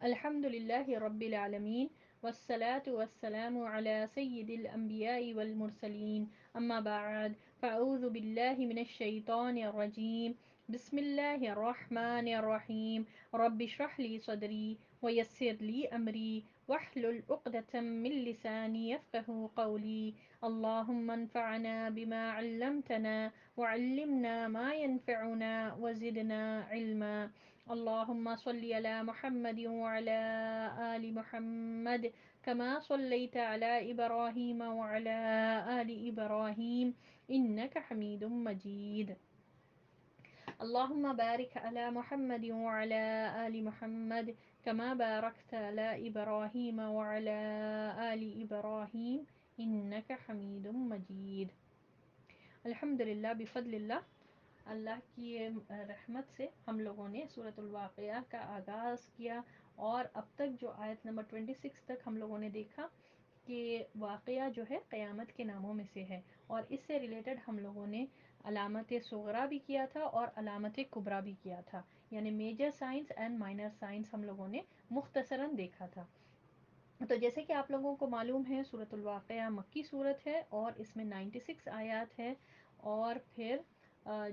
الحمدللہ رب العالمین والصلاة والسلام على سید الانبیاء والمرسلین اما بعد فاعوذ باللہ من الشیطان الرجیم بسم اللہ الرحمن الرحیم رب اشرح لی صدری ویسر لی امری واحلل عقدۃ من لسانی یفقهوا قولی اللہم انفعنا بما علمتنا وعلمنا ما ينفعنا وزدنا علما اللهم صل على محمد وعلى آل محمد كما صليت على إبراهيم وعلى آل إبراهيم إنك حميد مجيد اللهم بارك على محمد وعلى آل محمد كما باركت على إبراهيم وعلى آل إبراهيم إنك حميد مجيد الحمدللہ بفضل اللہ کی رحمت سے ہم لوگوں نے سورۃ الواقعہ کا آغاز کیا، اور اب تک جو آیت نمبر 26 تک ہم لوگوں نے دیکھا کہ واقعہ جو ہے قیامت کے ناموں میں سے ہے، اور اس سے ریلیٹڈ ہم لوگوں نے علامت صغریٰ بھی کیا تھا اور علامت کبریٰ بھی کیا تھا، یعنی major science and minor science ہم لوگوں نے مختصراً دیکھا تھا۔ تو جیسے کہ آپ لوگوں کو معلوم ہے سورۃ الواقعہ مکی صورت ہے اور اس میں 96 آیات ہے، اور پھر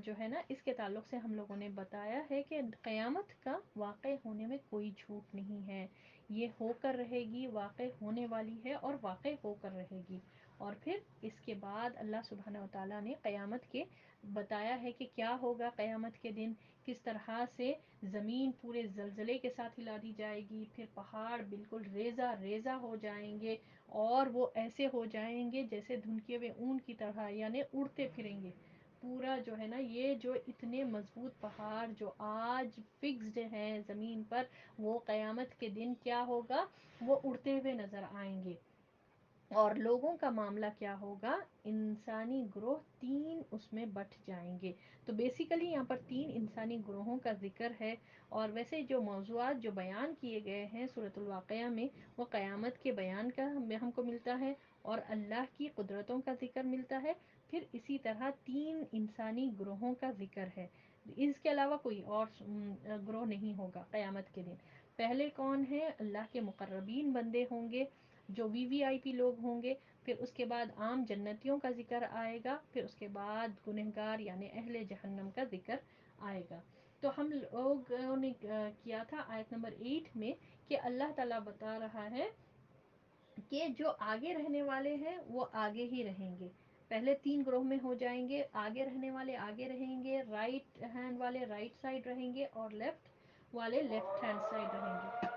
جو ہے نا اس کے تعلق سے ہم لوگوں نے بتایا ہے کہ قیامت کا واقع ہونے میں کوئی جھوٹ نہیں ہے، یہ ہو کر رہے گی، واقع ہونے والی ہے اور واقع ہو کر رہے گی۔ اور پھر اس کے بعد اللہ سبحانہ و تعالیٰ نے قیامت کے بتایا ہے کہ کیا ہوگا قیامت کے دن، کس طرح سے زمین پورے زلزلے کے ساتھ ہلا دی جائے گی، پھر پہاڑ بالکل ریزہ ریزہ ہو جائیں گے، اور وہ ایسے ہو جائیں گے جیسے دھنکے ہوئے اون کی طرح، یعنی اڑتے پھریں گے پورا جو ہے نا، یہ جو اتنے مضبوط پہاڑ جو آج فکسڈ ہیں زمین پر، وہ قیامت کے دن کیا ہوگا، وہ اڑتے ہوئے نظر آئیں گے۔ اور لوگوں کا معاملہ کیا ہوگا، انسانی گروہ تین اس میں بٹ جائیں گے۔ تو بیسیکلی یہاں پر تین انسانی گروہوں کا ذکر ہے، اور ویسے جو موضوعات جو بیان کیے گئے ہیں سورۃ الواقعہ میں، وہ قیامت کے بیان کا ہم کو ملتا ہے، اور اللہ کی قدرتوں کا ذکر ملتا ہے، پھر اسی طرح تین انسانی گروہوں کا ذکر ہے۔ اس کے علاوہ کوئی اور گروہ نہیں ہوگا قیامت کے دن۔ پہلے کون ہیں؟ اللہ کے مقربین بندے ہوں گے، جو وی وی آئی پی لوگ ہوں گے، پھر اس کے بعد عام جنتیوں کا ذکر آئے گا، پھر اس کے بعد گنہگار یعنی اہل جہنم کا ذکر آئے گا۔ تو ہم لوگوں نے کیا تھا آیت نمبر 8 میں کہ اللہ تعالیٰ بتا رہا ہے کہ جو آگے رہنے والے ہیں وہ آگے ہی رہیں گے، پہلے تین گروہ میں ہو جائیں گے، آگے رہنے والے آگے رہیں گے، رائٹ ہینڈ والے رائٹ سائڈ رہیں گے، اور لیفٹ والے لیفٹ ہینڈ سائڈ رہیں گے۔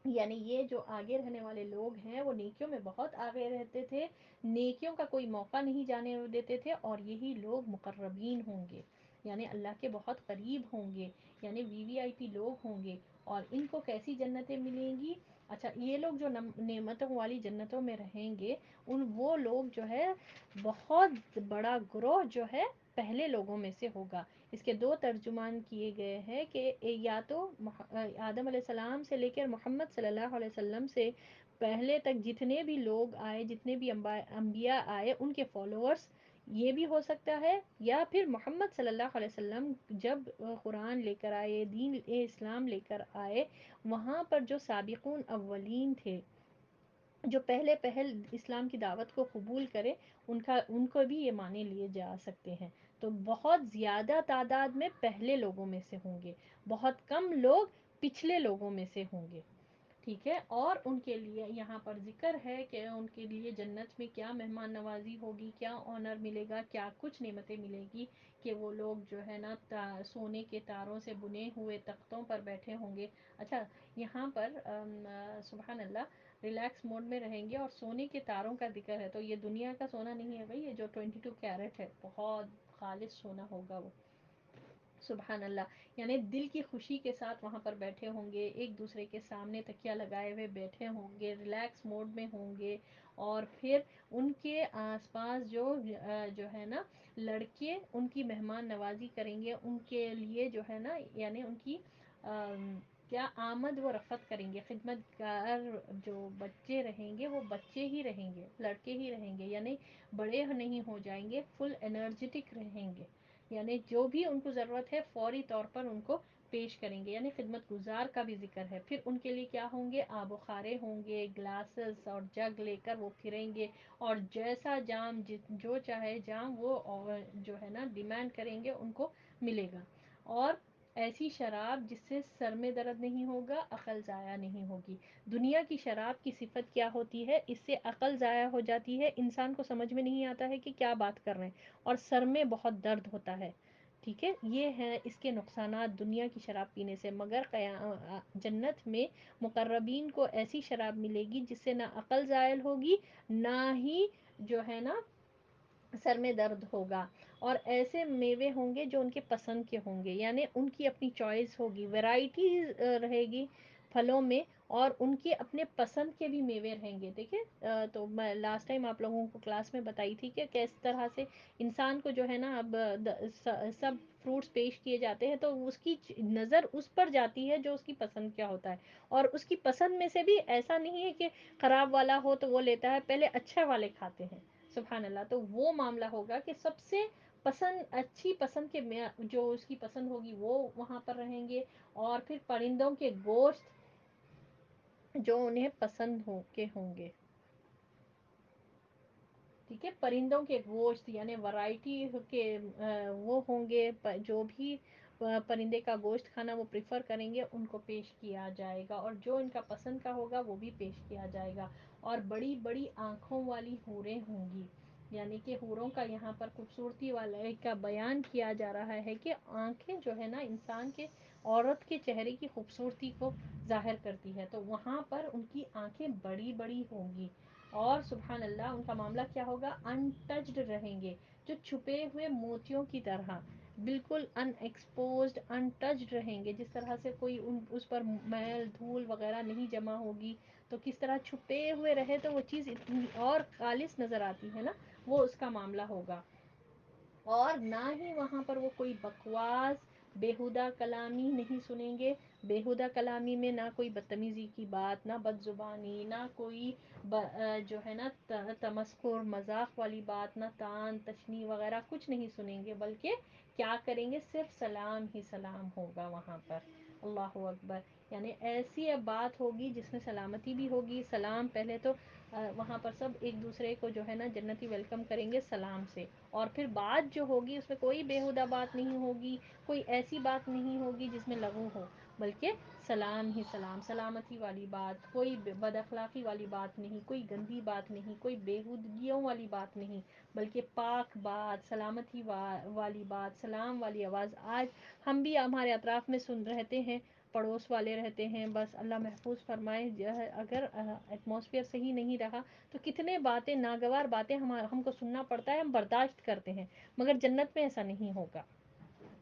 یعنی یہ جو آگے رہنے والے لوگ ہیں وہ نیکیوں میں بہت آگے رہتے تھے، نیکیوں کا کوئی موقع نہیں جانے دیتے تھے، اور یہی لوگ مقربین ہوں گے، یعنی اللہ کے بہت قریب ہوں گے، یعنی وی وی آئی پی لوگ ہوں گے۔ اور ان کو کیسی جنتیں ملیں گی؟ اچھا، یہ لوگ جو نعمتوں والی جنتوں میں رہیں گے، وہ لوگ جو ہے بہت بڑا گروہ جو ہے پہلے لوگوں میں سے ہوگا۔ اس کے دو ترجمان کیے گئے ہیں کہ یا تو آدم علیہ السلام سے لے کر محمد صلی اللہ علیہ وسلم سے پہلے تک جتنے بھی لوگ آئے، جتنے بھی انبیاء آئے، ان کے فالوورز، یہ بھی ہو سکتا ہے، یا پھر محمد صلی اللہ علیہ وسلم جب قرآن لے کر آئے، دین اسلام لے کر آئے، وہاں پر جو سابقون اولین تھے، جو پہل اسلام کی دعوت کو قبول کرے، ان کو بھی یہ معنی لیے جا سکتے ہیں۔ تو بہت زیادہ تعداد میں پہلے لوگوں میں سے ہوں گے، بہت کم لوگ پچھلے لوگوں میں سے ہوں گے، ٹھیک ہے۔ اور ان کے لیے یہاں پر ذکر ہے کہ ان کے لیے جنت میں کیا مہمان نوازی ہوگی، کیا آنر ملے گا، کیا کچھ نعمتیں ملے گی، کہ وہ لوگ جو ہے نا سونے کے تاروں سے بنے ہوئے تختوں پر بیٹھے ہوں گے۔ اچھا، یہاں پر سبحان اللہ، ریلیکس موڈ میں رہیں گے، اور سونے کے تاروں کا ذکر ہے، تو یہ دنیا کا سونا نہیں ہے بھائی، یہ جو 22 کیرٹ ہے بہت خالص سونا ہوگا وہ، سبحان اللہ۔ یعنی دل کی خوشی کے ساتھ وہاں پر بیٹھے ہوں گے، ایک دوسرے کے سامنے تکیہ لگائے ہوئے بیٹھے ہوں گے، ریلیکس موڈ میں ہوں گے، اور پھر ان کے آس پاس جو ہے نا لڑکے ان کی مہمان نوازی کریں گے، ان کے لیے جو ہے نا، یعنی ان کی کیا آمد و رفت کریں گے، خدمت گار جو بچے رہیں گے وہ بچے ہی رہیں گے، لڑکے ہی رہیں گے، یعنی بڑے نہیں ہو جائیں گے، فل انرجیٹک رہیں گے، یعنی جو بھی ان کو ضرورت ہے فوری طور پر ان کو پیش کریں گے، یعنی خدمت گزار کا بھی ذکر ہے. پھر ان کے لیے کیا ہوں گے؟ آب و خارے ہوں گے، گلاسز اور جگ لے کر وہ پھریں گے، اور جیسا جام جو چاہے جام وہ جو ہے نا ڈیمانڈ کریں گے ان کو ملے گا. اور ایسی شراب جس سے سر میں درد نہیں ہوگا، عقل ضائع نہیں ہوگی. دنیا کی شراب کی صفت کیا ہوتی ہے؟ اس سے عقل ضائع ہو جاتی ہے، انسان کو سمجھ میں نہیں آتا ہے کہ کیا بات کر رہے ہیں، اور سر میں بہت درد ہوتا ہے. ٹھیک ہے، یہ ہے اس کے نقصانات دنیا کی شراب پینے سے. مگر جنت میں مقربین کو ایسی شراب ملے گی جس سے نہ عقل زائل ہوگی، نہ ہی جو ہے نا سر میں درد ہوگا. اور ایسے میوے ہوں گے جو ان کے پسند کے ہوں گے، یعنی ان کی اپنی چوائس ہوگی، ویرائٹی رہے گی پھلوں میں، اور ان کے اپنے پسند کے بھی میوے رہیں گے. دیکھیں تو میں لاسٹ ٹائم آپ لوگوں کو کلاس میں بتائی تھی کہ کس طرح سے انسان کو جو ہے نا اب سب فروٹس پیش کیے جاتے ہیں تو اس کی نظر اس پر جاتی ہے جو اس کی پسند کیا ہوتا ہے، اور اس کی پسند میں سے بھی ایسا نہیں ہے کہ خراب والا ہو تو وہ لیتا ہے، پہلے اچھا والے کھاتے ہیں. سبحان اللہ. تو وہ معاملہ ہوگا کہ سب سے پسند اچھی پسند کے جو اس کی پسند ہوگی وہ وہاں پر رہیں گے. اور پھر پرندوں کے گوشت جو انہیں پسند ہو کے ہوں گے. ٹھیک ہے، پرندوں کے گوشت یعنی ورائٹی کے وہ ہوں گے، جو بھی پرندے کا گوشت کھانا وہ پریفر کریں گے ان کو پیش کیا جائے گا، اور جو ان کا پسند کا ہوگا وہ بھی پیش کیا جائے گا. اور بڑی بڑی آنکھوں والی حوریں ہوں گی، یعنی کہ حوروں کا یہاں پر خوبصورتی والے کا بیان کیا جا رہا ہے کہ آنکھیں جو ہے نا انسان کے، عورت کے چہرے کی خوبصورتی کو ظاہر کرتی ہے، تو وہاں پر ان کی آنکھیں بڑی بڑی ہوں گی. اور سبحان اللہ ان کا معاملہ کیا ہوگا؟ ان ٹچڈ رہیں گے، جو چھپے ہوئے موتیوں کی طرح بالکل ان ایکسپوزڈ ان ٹچڈ رہیں گے. جس طرح سے کوئی اس پر میل دھول وغیرہ نہیں جمع ہوگی، تو کس طرح چھپے ہوئے رہے تو وہ چیز اتنی اور خالص نظر آتی ہے نا، وہ اس کا معاملہ ہوگا. اور نہ ہی وہاں پر وہ کوئی بکواس بےہودہ کلامی نہیں سنیں گے. بےہودہ کلامی میں نہ کوئی بدتمیزی کی بات، نہ بد زبانی، نہ کوئی جو ہے نا تمسخر مذاق والی بات، نہ تان تشنیع وغیرہ کچھ نہیں سنیں گے، بلکہ کیا کریں گے؟ صرف سلام ہی سلام ہوگا وہاں پر. اللہ اکبر. یعنی ایسی اب بات ہوگی جس میں سلامتی بھی ہوگی. سلام پہلے تو وہاں پر سب ایک دوسرے کو جو ہے نا جنتی ویلکم کریں گے سلام سے، اور پھر بات جو ہوگی اس میں کوئی بےہودہ بات نہیں ہوگی، کوئی ایسی بات نہیں ہوگی جس میں لغو ہو، بلکہ سلام ہی سلام، سلامتی والی بات، کوئی بد اخلاقی والی بات نہیں، کوئی گندی بات نہیں، کوئی بےہودگیوں والی بات نہیں، بلکہ پاک بات، سلامتی والی بات، سلام والی آواز. آج ہم بھی ہمارے اطراف میں سن رہتے ہیں، پڑوس والے رہتے ہیں، بس اللہ محفوظ فرمائے، اگر ایٹماسفیئر صحیح نہیں رہا تو کتنے باتیں ناگوار باتیں ہم کو سننا پڑتا ہے، ہم برداشت کرتے ہیں. مگر جنت میں ایسا نہیں ہوگا.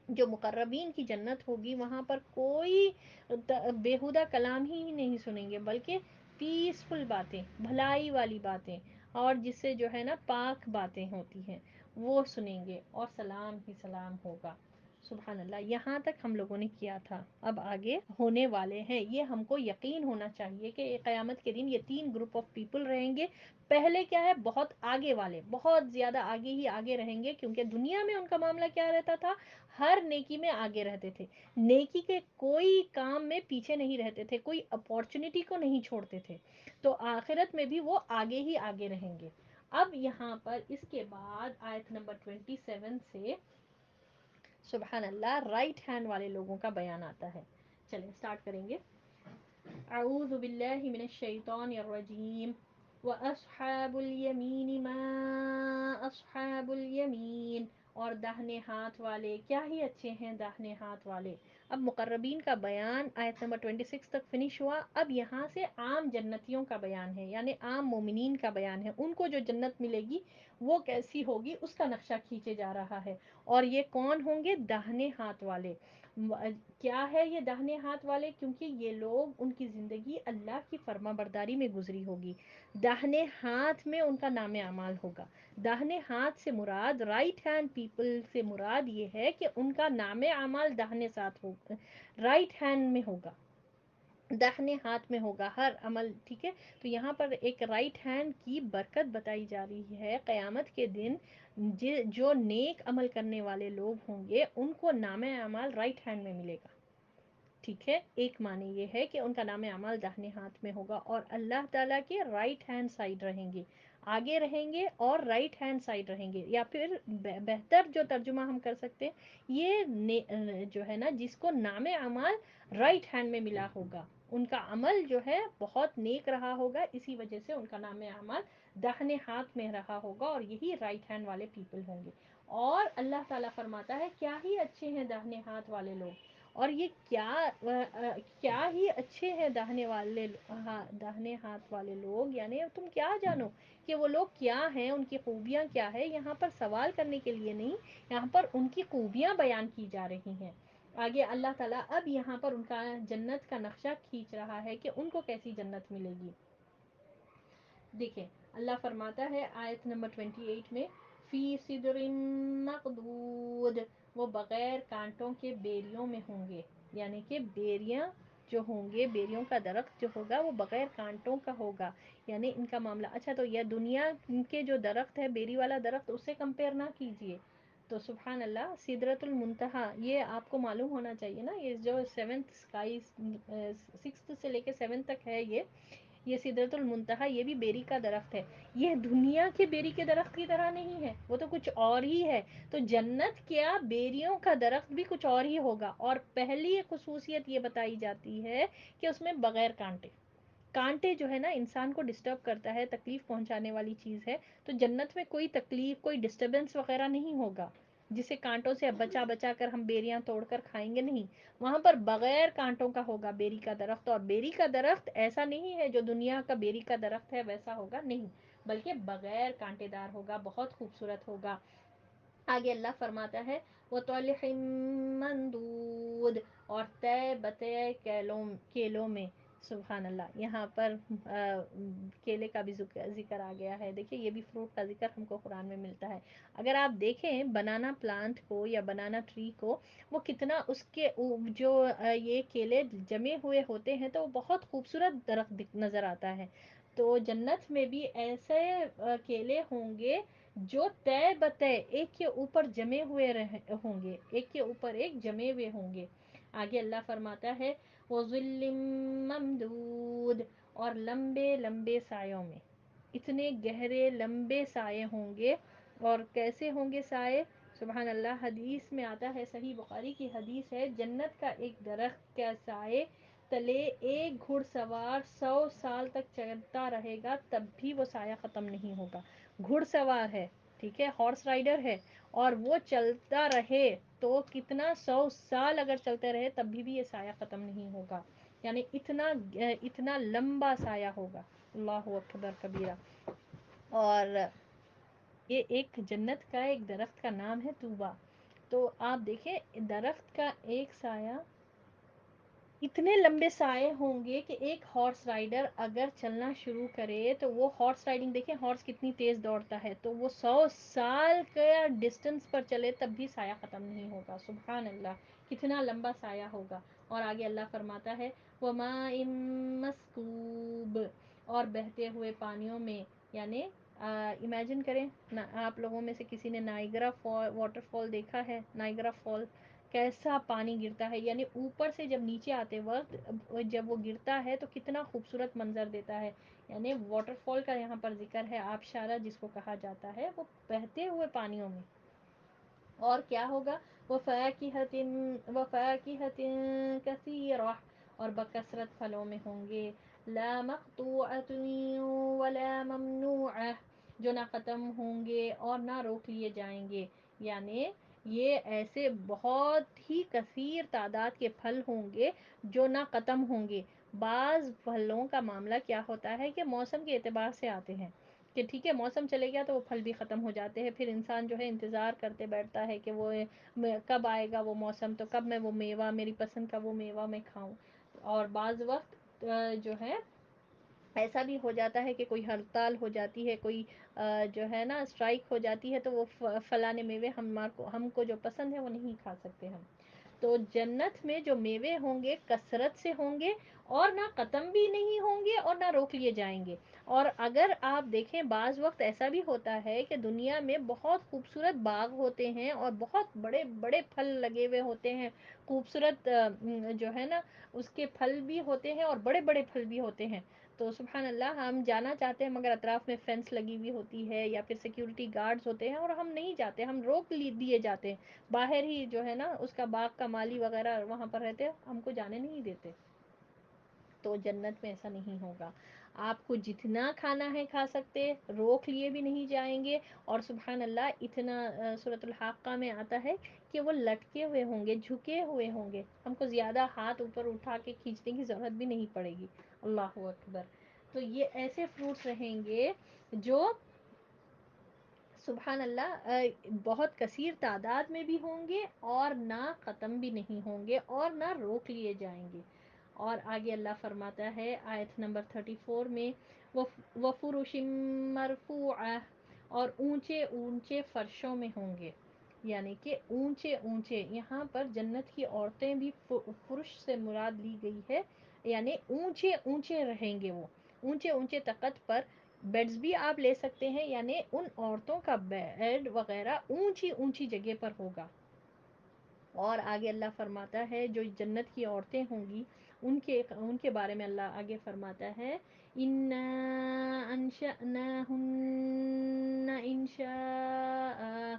جو مقربین کی جنت ہوگی وہاں پر کوئی بےہودہ کلام ہی نہیں سنیں گے، بلکہ پیسفل باتیں، بھلائی والی باتیں، اور جس سے جو ہے نا پاک باتیں ہوتی ہیں وہ سنیں گے، اور سلام ہی سلام ہوگا. سبحان اللہ. یہاں تک ہم لوگوں نے کیا تھا. اب آگے ہونے والے ہیں، یہ ہم کو یقین ہونا چاہیے کہ قیامت کے دن یہ تین گروپ آف پیپل رہیں گے. پہلے کیا ہے؟ بہت آگے والے، بہت زیادہ آگے ہی آگے رہیں گے، کیونکہ دنیا میں ان کا معاملہ کیا رہتا تھا؟ ہر نیکی میں آگے رہتے تھے، نیکی کے کوئی کام میں پیچھے نہیں رہتے تھے، کوئی اپورچونٹی کو نہیں چھوڑتے تھے. تو آخرت میں بھی وہ آگے ہی آگے رہیں گے. اب یہاں پر اس کے بعد آیت نمبر 27 سے سبحان اللہ رائٹ ہینڈ والے لوگوں کا بیان آتا ہے. چلیں سٹارٹ کریں گے. اعوذ باللہ من الشیطان الرجیم. وَأَصْحَابُ الْيَمِينِ مَا أَصْحَابُ الْيَمِينِ. اور داہنے ہاتھ والے کیا ہی اچھے ہیں داہنے ہاتھ والے. اب مقربین کا بیان آیت نمبر 26 تک فنش ہوا. اب یہاں سے عام جنتیوں کا بیان ہے، یعنی عام مومنین کا بیان ہے. ان کو جو جنت ملے گی وہ کیسی ہوگی اس کا نقشہ کھینچے جا رہا ہے. اور یہ کون ہوں گے؟ داہنے ہاتھ والے. کیا ہے یہ داہنے ہاتھ والے؟ کیونکہ یہ لوگ، ان کی زندگی اللہ کی فرما برداری میں گزری ہوگی. داہنے ہاتھ میں ان کا نام اعمال ہوگا. داہنے ہاتھ سے مراد، رائٹ ہینڈ پیپل سے مراد یہ ہے کہ ان کا نام اعمال داہنے ساتھ ہوگا، رائٹ ہینڈ میں ہوگا، داہنے ہاتھ میں ہوگا ہر عمل. ٹھیک ہے، تو یہاں پر ایک رائٹ ہینڈ کی برکت بتائی جا رہی ہے. قیامت کے دن جو نیک عمل کرنے والے لوگ ہوں گے ان کو نام اعمال رائٹ ہینڈ میں ملے گا. ٹھیک ہے، ایک معنی یہ ہے کہ ان کا نام اعمال داہنے ہاتھ میں ہوگا اور اللہ تعالیٰ کے رائٹ ہینڈ سائڈ رہیں گے، آگے رہیں گے اور رائٹ ہینڈ سائڈ رہیں گے، یا پھر بہتر جو ترجمہ ہم کر سکتے ہیں یہ جو ہے نا جس کو نام اعمال رائٹ ہینڈ میں ملا ہوگا، ان کا عمل جو ہے بہت نیک رہا ہوگا، اسی وجہ سے ان کا نام اعمال داہنے ہاتھ میں رہا ہوگا اور یہی رائٹ ہینڈ والے پیپل ہوں گے۔ اور اللہ تعالیٰ فرماتا ہے کیا ہی اچھے ہیں داہنے ہاتھ والے لوگ، اور یہ کیا ہی اچھے ہیں داہنے ہاتھ والے لوگ، یعنی تم کیا جانو کہ وہ لوگ کیا ہیں، ان کی خوبیاں کیا ہے، یہاں پر سوال کرنے کے لیے نہیں، یہاں پر ان کی خوبیاں بیان کی جا رہی ہیں۔ آگے اللہ تعالیٰ اب یہاں پر ان کا جنت کا نقشہ کھینچ رہا ہے کہ ان کو کیسی جنت ملے گی۔ دیکھیں اللہ فرماتا ہے آیت نمبر 28 میں، فی صدر مقدود، وہ بغیر کانٹوں کے بیریوں میں ہوں گے، یعنی کہ بیریاں جو ہوں گے، بیریوں کا درخت جو ہوگا وہ بغیر کانٹوں کا ہوگا، یعنی ان کا معاملہ اچھا، تو یہ دنیا کے جو درخت ہے بیری والا درخت اس سے کمپیئر نہ کیجئے، تو سبحان اللہ سدرۃ المنتہا یہ آپ کو معلوم ہونا چاہیے نا، یہ جو سیونتھ اسکائی، سکستھ سے لے کے سیونتھ تک ہے، یہ سدرۃ المنتہا یہ بھی بیری کا درخت ہے، یہ دنیا کے بیری کے درخت کی طرح نہیں ہے، وہ تو کچھ اور ہی ہے، تو جنت کیا بیریوں کا درخت بھی کچھ اور ہی ہوگا، اور پہلی خصوصیت یہ بتائی جاتی ہے کہ اس میں بغیر کانٹے، کانٹے جو ہے نا انسان کو ڈسٹرب کرتا ہے، تکلیف پہنچانے والی چیز ہے، تو جنت میں کوئی تکلیف کوئی ڈسٹربنس وغیرہ نہیں ہوگا، جسے کانٹوں سے بچا بچا کر ہم بیریاں توڑ کر کھائیں گے، نہیں، وہاں پر بغیر کانٹوں کا ہوگا بیری کا درخت، اور بیری کا درخت ایسا نہیں ہے جو دنیا کا بیری کا درخت ہے ویسا ہوگا، نہیں، بلکہ بغیر کانٹے دار ہوگا، بہت خوبصورت ہوگا۔ آگے اللہ فرماتا ہے وَطَلْحٍ مَّنضُودٍ، اور طے بتے کیلوں میں، سبحان اللہ، یہاں پر کیلے کا بھی ذکر آ گیا ہے، دیکھیے یہ بھی فروٹ کا ذکر ہم کو قرآن میں ملتا ہے، اگر آپ دیکھیں بنانا پلانٹ کو یا بنانا ٹری کو، وہ کتنا اس کے جو یہ کیلے جمے ہوئے ہوتے ہیں تو وہ بہت خوبصورت درخت نظر آتا ہے، تو جنت میں بھی ایسے کیلے ہوں گے جو طے بتے ایک کے اوپر جمے ہوئے ہوں گے، ایک کے اوپر ایک جمے ہوئے ہوں گے۔ آگے اللہ فرماتا ہے وَظِلٍّ مَّمْدُودٍ، اور لمبے لمبے سایوں میں، اتنے گہرے لمبے سائے ہوں گے، اور کیسے ہوں گے سائے، سبحان اللہ، حدیث میں آتا ہے، صحیح بخاری کی حدیث ہے، جنت کا ایک درخت کا سائے تلے ایک گھڑ سوار 100 سال تک چلتا رہے گا تب بھی وہ سایہ ختم نہیں ہوگا، گھڑ سوار ہے، ٹھیک ہے، ہارس رائڈر ہے، اور وہ چلتا رہے تو کتنا 100 سال اگر چلتے رہے تب بھی یہ سایہ ختم نہیں ہوگا، یعنی اتنا لمبا سایہ ہوگا، اللہ اکبر کبیرہ۔ اور یہ ایک جنت کا ایک درخت کا نام ہے طوبا، تو آپ دیکھیں درخت کا ایک سایہ، اتنے لمبے سائے ہوں گے کہ ایک ہارس رائڈر اگر چلنا شروع کرے تو وہ ہارس رائڈنگ دیکھیں ہارس کتنی تیز دوڑتا ہے، تو وہ 100 سال کا ڈسٹنس پر چلے تب بھی سایہ ختم نہیں ہوگا، سبحان اللہ، کتنا لمبا سایہ ہوگا۔ اور آگے اللہ فرماتا ہے وَمَاءٍ مَّسْكُوبٍ، اور بہتے ہوئے پانیوں میں، یعنی امیجن کریں آپ لوگوں میں سے کسی نے نائگرا فال واٹر فال دیکھا ہے، نائگرا فال کیسا پانی گرتا ہے، یعنی اوپر سے جب نیچے آتے وقت جب وہ گرتا ہے تو کتنا خوبصورت منظر دیتا ہے، یعنی واٹر فال کا یہاں پر ذکر ہے، آبشارہ جس کو کہا جاتا ہے، وہ بہتے ہوئے پانیوں میں، اور کیا ہوگا وَفَاكِهَةٍ كَثِيرَةٍ، اور بکثرت پھلوں میں ہوں گے، لا مقطوعة ولا ممنوعة، جو نہ ختم ہوں گے اور نہ روک لیے جائیں گے، یعنی یہ ایسے بہت ہی کثیر تعداد کے پھل ہوں گے جو نہ ختم ہوں گے۔ بعض پھلوں کا معاملہ کیا ہوتا ہے کہ موسم کے اعتبار سے آتے ہیں، کہ ٹھیک ہے موسم چلے گیا تو وہ پھل بھی ختم ہو جاتے ہیں، پھر انسان جو ہے انتظار کرتے بیٹھتا ہے کہ وہ کب آئے گا وہ موسم، تو کب میں وہ میوہ میری پسند کا وہ میوہ میں کھاؤں، اور بعض وقت جو ہے ایسا بھی ہو جاتا ہے کہ کوئی ہڑتال ہو جاتی ہے، کوئی جو ہے نا اسٹرائک ہو جاتی ہے، تو وہ فلاں میوے ہم کو جو پسند ہے وہ نہیں کھا سکتے ہم، تو جنت میں جو میوے ہوں گے کثرت سے ہوں گے، اور نہ ختم بھی نہیں ہوں گے اور نہ روک لیے جائیں گے، اور اگر آپ دیکھیں بعض وقت ایسا بھی ہوتا ہے کہ دنیا میں بہت خوبصورت باغ ہوتے ہیں اور بہت بڑے بڑے پھل لگے ہوئے ہوتے ہیں، خوبصورت جو ہے نا اس کے پھل بھی ہوتے ہیں اور بڑے بڑے پھل بھی ہوتے ہیں. تو سبحان اللہ ہم جانا چاہتے ہیں مگر اطراف میں فینس لگی ہوئی ہوتی ہے یا پھر سیکیورٹی گارڈز ہوتے ہیں اور ہم نہیں جاتے, ہم روک دیے جاتے ہیں باہر ہی, جو ہے نا اس کا باغ کا مالی وغیرہ وہاں پر رہتے ہیں, ہم کو جانے نہیں دیتے. تو جنت میں ایسا نہیں ہوگا, آپ کو جتنا کھانا ہے کھا سکتے, روک لیے بھی نہیں جائیں گے. اور سبحان اللہ اتنا سورۃ الحاقہ میں آتا ہے کہ وہ لٹکے ہوئے ہوں گے, جھکے ہوئے ہوں گے, ہم کو زیادہ ہاتھ اوپر اٹھا کے کھینچنے کی ضرورت بھی نہیں پڑے گی. اللہ اکبر. تو یہ ایسے فروٹس رہیں گے جو سبحان اللہ بہت کثیر تعداد میں بھی ہوں گے اور نہ ختم بھی نہیں ہوں گے اور نہ روک لیے جائیں گے. اور آگے اللہ فرماتا ہے آیت نمبر 34 میں, وَفُرُشٍ مَّرْفُوعَةٍ, اور اونچے اونچے فرشوں میں ہوں گے. یعنی کہ اونچے اونچے, یہاں پر جنت کی عورتیں بھی فرش سے مراد لی گئی ہے, یعنی اونچے اونچے رہیں گے وہ, اونچے اونچے تخت پر. بیڈز بھی آپ لے سکتے ہیں, یعنی ان عورتوں کا بیڈ وغیرہ اونچی اونچی جگہ پر ہوگا. اور آگے اللہ فرماتا ہے جو جنت کی عورتیں ہوں گی ان کے بارے میں اللہ آگے فرماتا ہے, اِنَّا أَنشَأْنَاهُنَّ إِنشَاءً,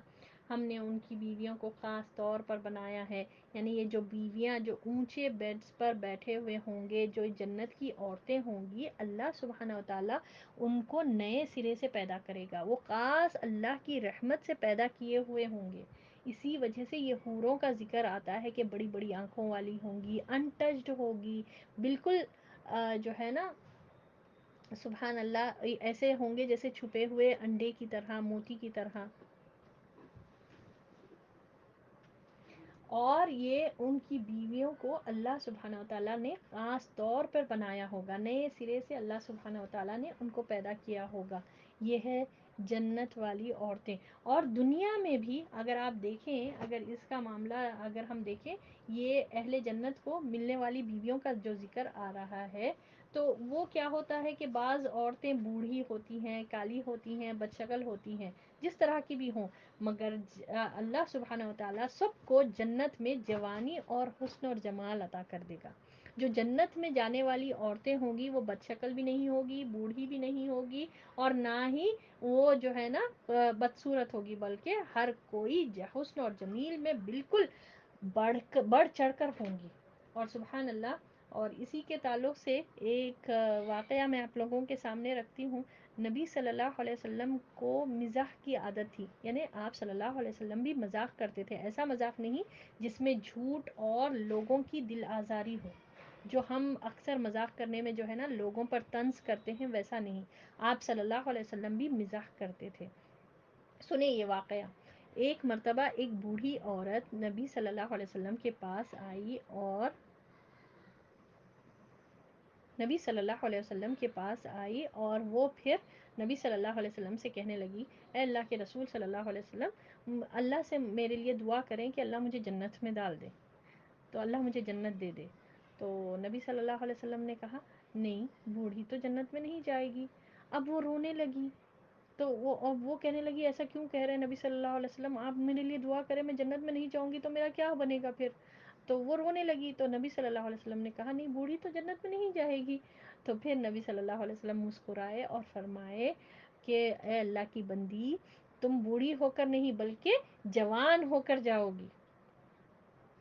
ہم نے ان کی بیویوں کو خاص طور پر بنایا ہے. یعنی یہ جو بیویاں جو اونچے بیڈز پر بیٹھے ہوئے ہوں گے, جو جنت کی عورتیں ہوں گی, اللہ سبحانہ و تعالیٰ ان کو نئے سرے سے پیدا کرے گا. وہ خاص اللہ کی رحمت سے پیدا کیے ہوئے ہوں گے. اسی وجہ سے یہ حوروں کا ذکر آتا ہے کہ بڑی بڑی آنکھوں والی ہوں گی, انٹچڈ ہوگی, بالکل جو ہے نا سبحان اللہ ایسے ہوں گے جیسے چھپے ہوئے انڈے کی طرح, موتی کی طرح. اور یہ ان کی بیویوں کو اللہ سبحانہ و تعالیٰ نے خاص طور پر بنایا ہوگا, نئے سرے سے اللہ سبحانہ و تعالیٰ نے ان کو پیدا کیا ہوگا. یہ ہے جنت والی عورتیں. اور دنیا میں بھی اگر آپ دیکھیں, اگر اس کا معاملہ اگر ہم دیکھیں, یہ اہل جنت کو ملنے والی بیویوں کا جو ذکر آ رہا ہے, تو وہ کیا ہوتا ہے کہ بعض عورتیں بوڑھی ہوتی ہیں, کالی ہوتی ہیں, بدشکل ہوتی ہیں, جس طرح کی بھی ہوں, مگر اللہ سبحانہ و تعالیٰ سب کو جنت میں جوانی اور حسن اور جمال عطا کر دے گا. جو جنت میں جانے والی عورتیں ہوں گی وہ بدشکل بھی نہیں ہوگی, بوڑھی بھی نہیں ہوگی, اور نہ ہی وہ جو ہے نا بدصورت ہوگی, بلکہ ہر کوئی حسن اور جمیل میں بالکل بڑھ چڑھ کر ہوں گی. اور سبحان اللہ, اور اسی کے تعلق سے ایک واقعہ میں آپ لوگوں کے سامنے رکھتی ہوں. نبی صلی اللہ علیہ وسلم کو مزاح کی عادت تھی, یعنی آپ صلی اللہ علیہ وسلم بھی مذاق کرتے تھے. ایسا مذاق نہیں جس میں جھوٹ اور لوگوں کی دل آزاری ہو, جو ہم اکثر مذاق کرنے میں جو ہے نا لوگوں پر طنز کرتے ہیں, ویسا نہیں. آپ صلی اللہ علیہ وسلم بھی مزاح کرتے تھے. سنیں یہ واقعہ. ایک مرتبہ ایک بوڑھی عورت نبی صلی اللہ علیہ وسلم کے پاس آئی اور نبی صلی اللہ علیہ وسلم کے پاس آئی اور وہ پھر نبی صلی اللہ علیہ وسلم سے کہنے لگی, اے اللہ کے رسول صلی اللہ علیہ وسلم, اللہ سے میرے لیے دعا کریں کہ اللہ مجھے جنت میں ڈال دے, تو اللہ مجھے جنت دے دے. تو نبی صلی اللہ علیہ وسلم نے کہا, نہیں, بوڑھی تو جنت میں نہیں جائے گی. اب وہ رونے لگی, تو وہ کہنے لگی, ایسا کیوں کہہ رہے ہیں نبی صلی اللہ علیہ وسلم, آپ میرے لیے دعا کریں, میں جنت میں نہیں جاؤں گی تو میرا کیا بنے گا پھر. تو وہ رونے لگی, تو نبی صلی اللہ علیہ وسلم نے کہا, نہیں, بوڑھی تو جنت میں نہیں جائے گی. تو پھر نبی صلی اللہ علیہ وسلم مسکرائے اور فرمائے کہ اے اللہ کی بندی, تم بوڑھی ہو کر نہیں بلکہ جوان ہو کر جاؤ گی.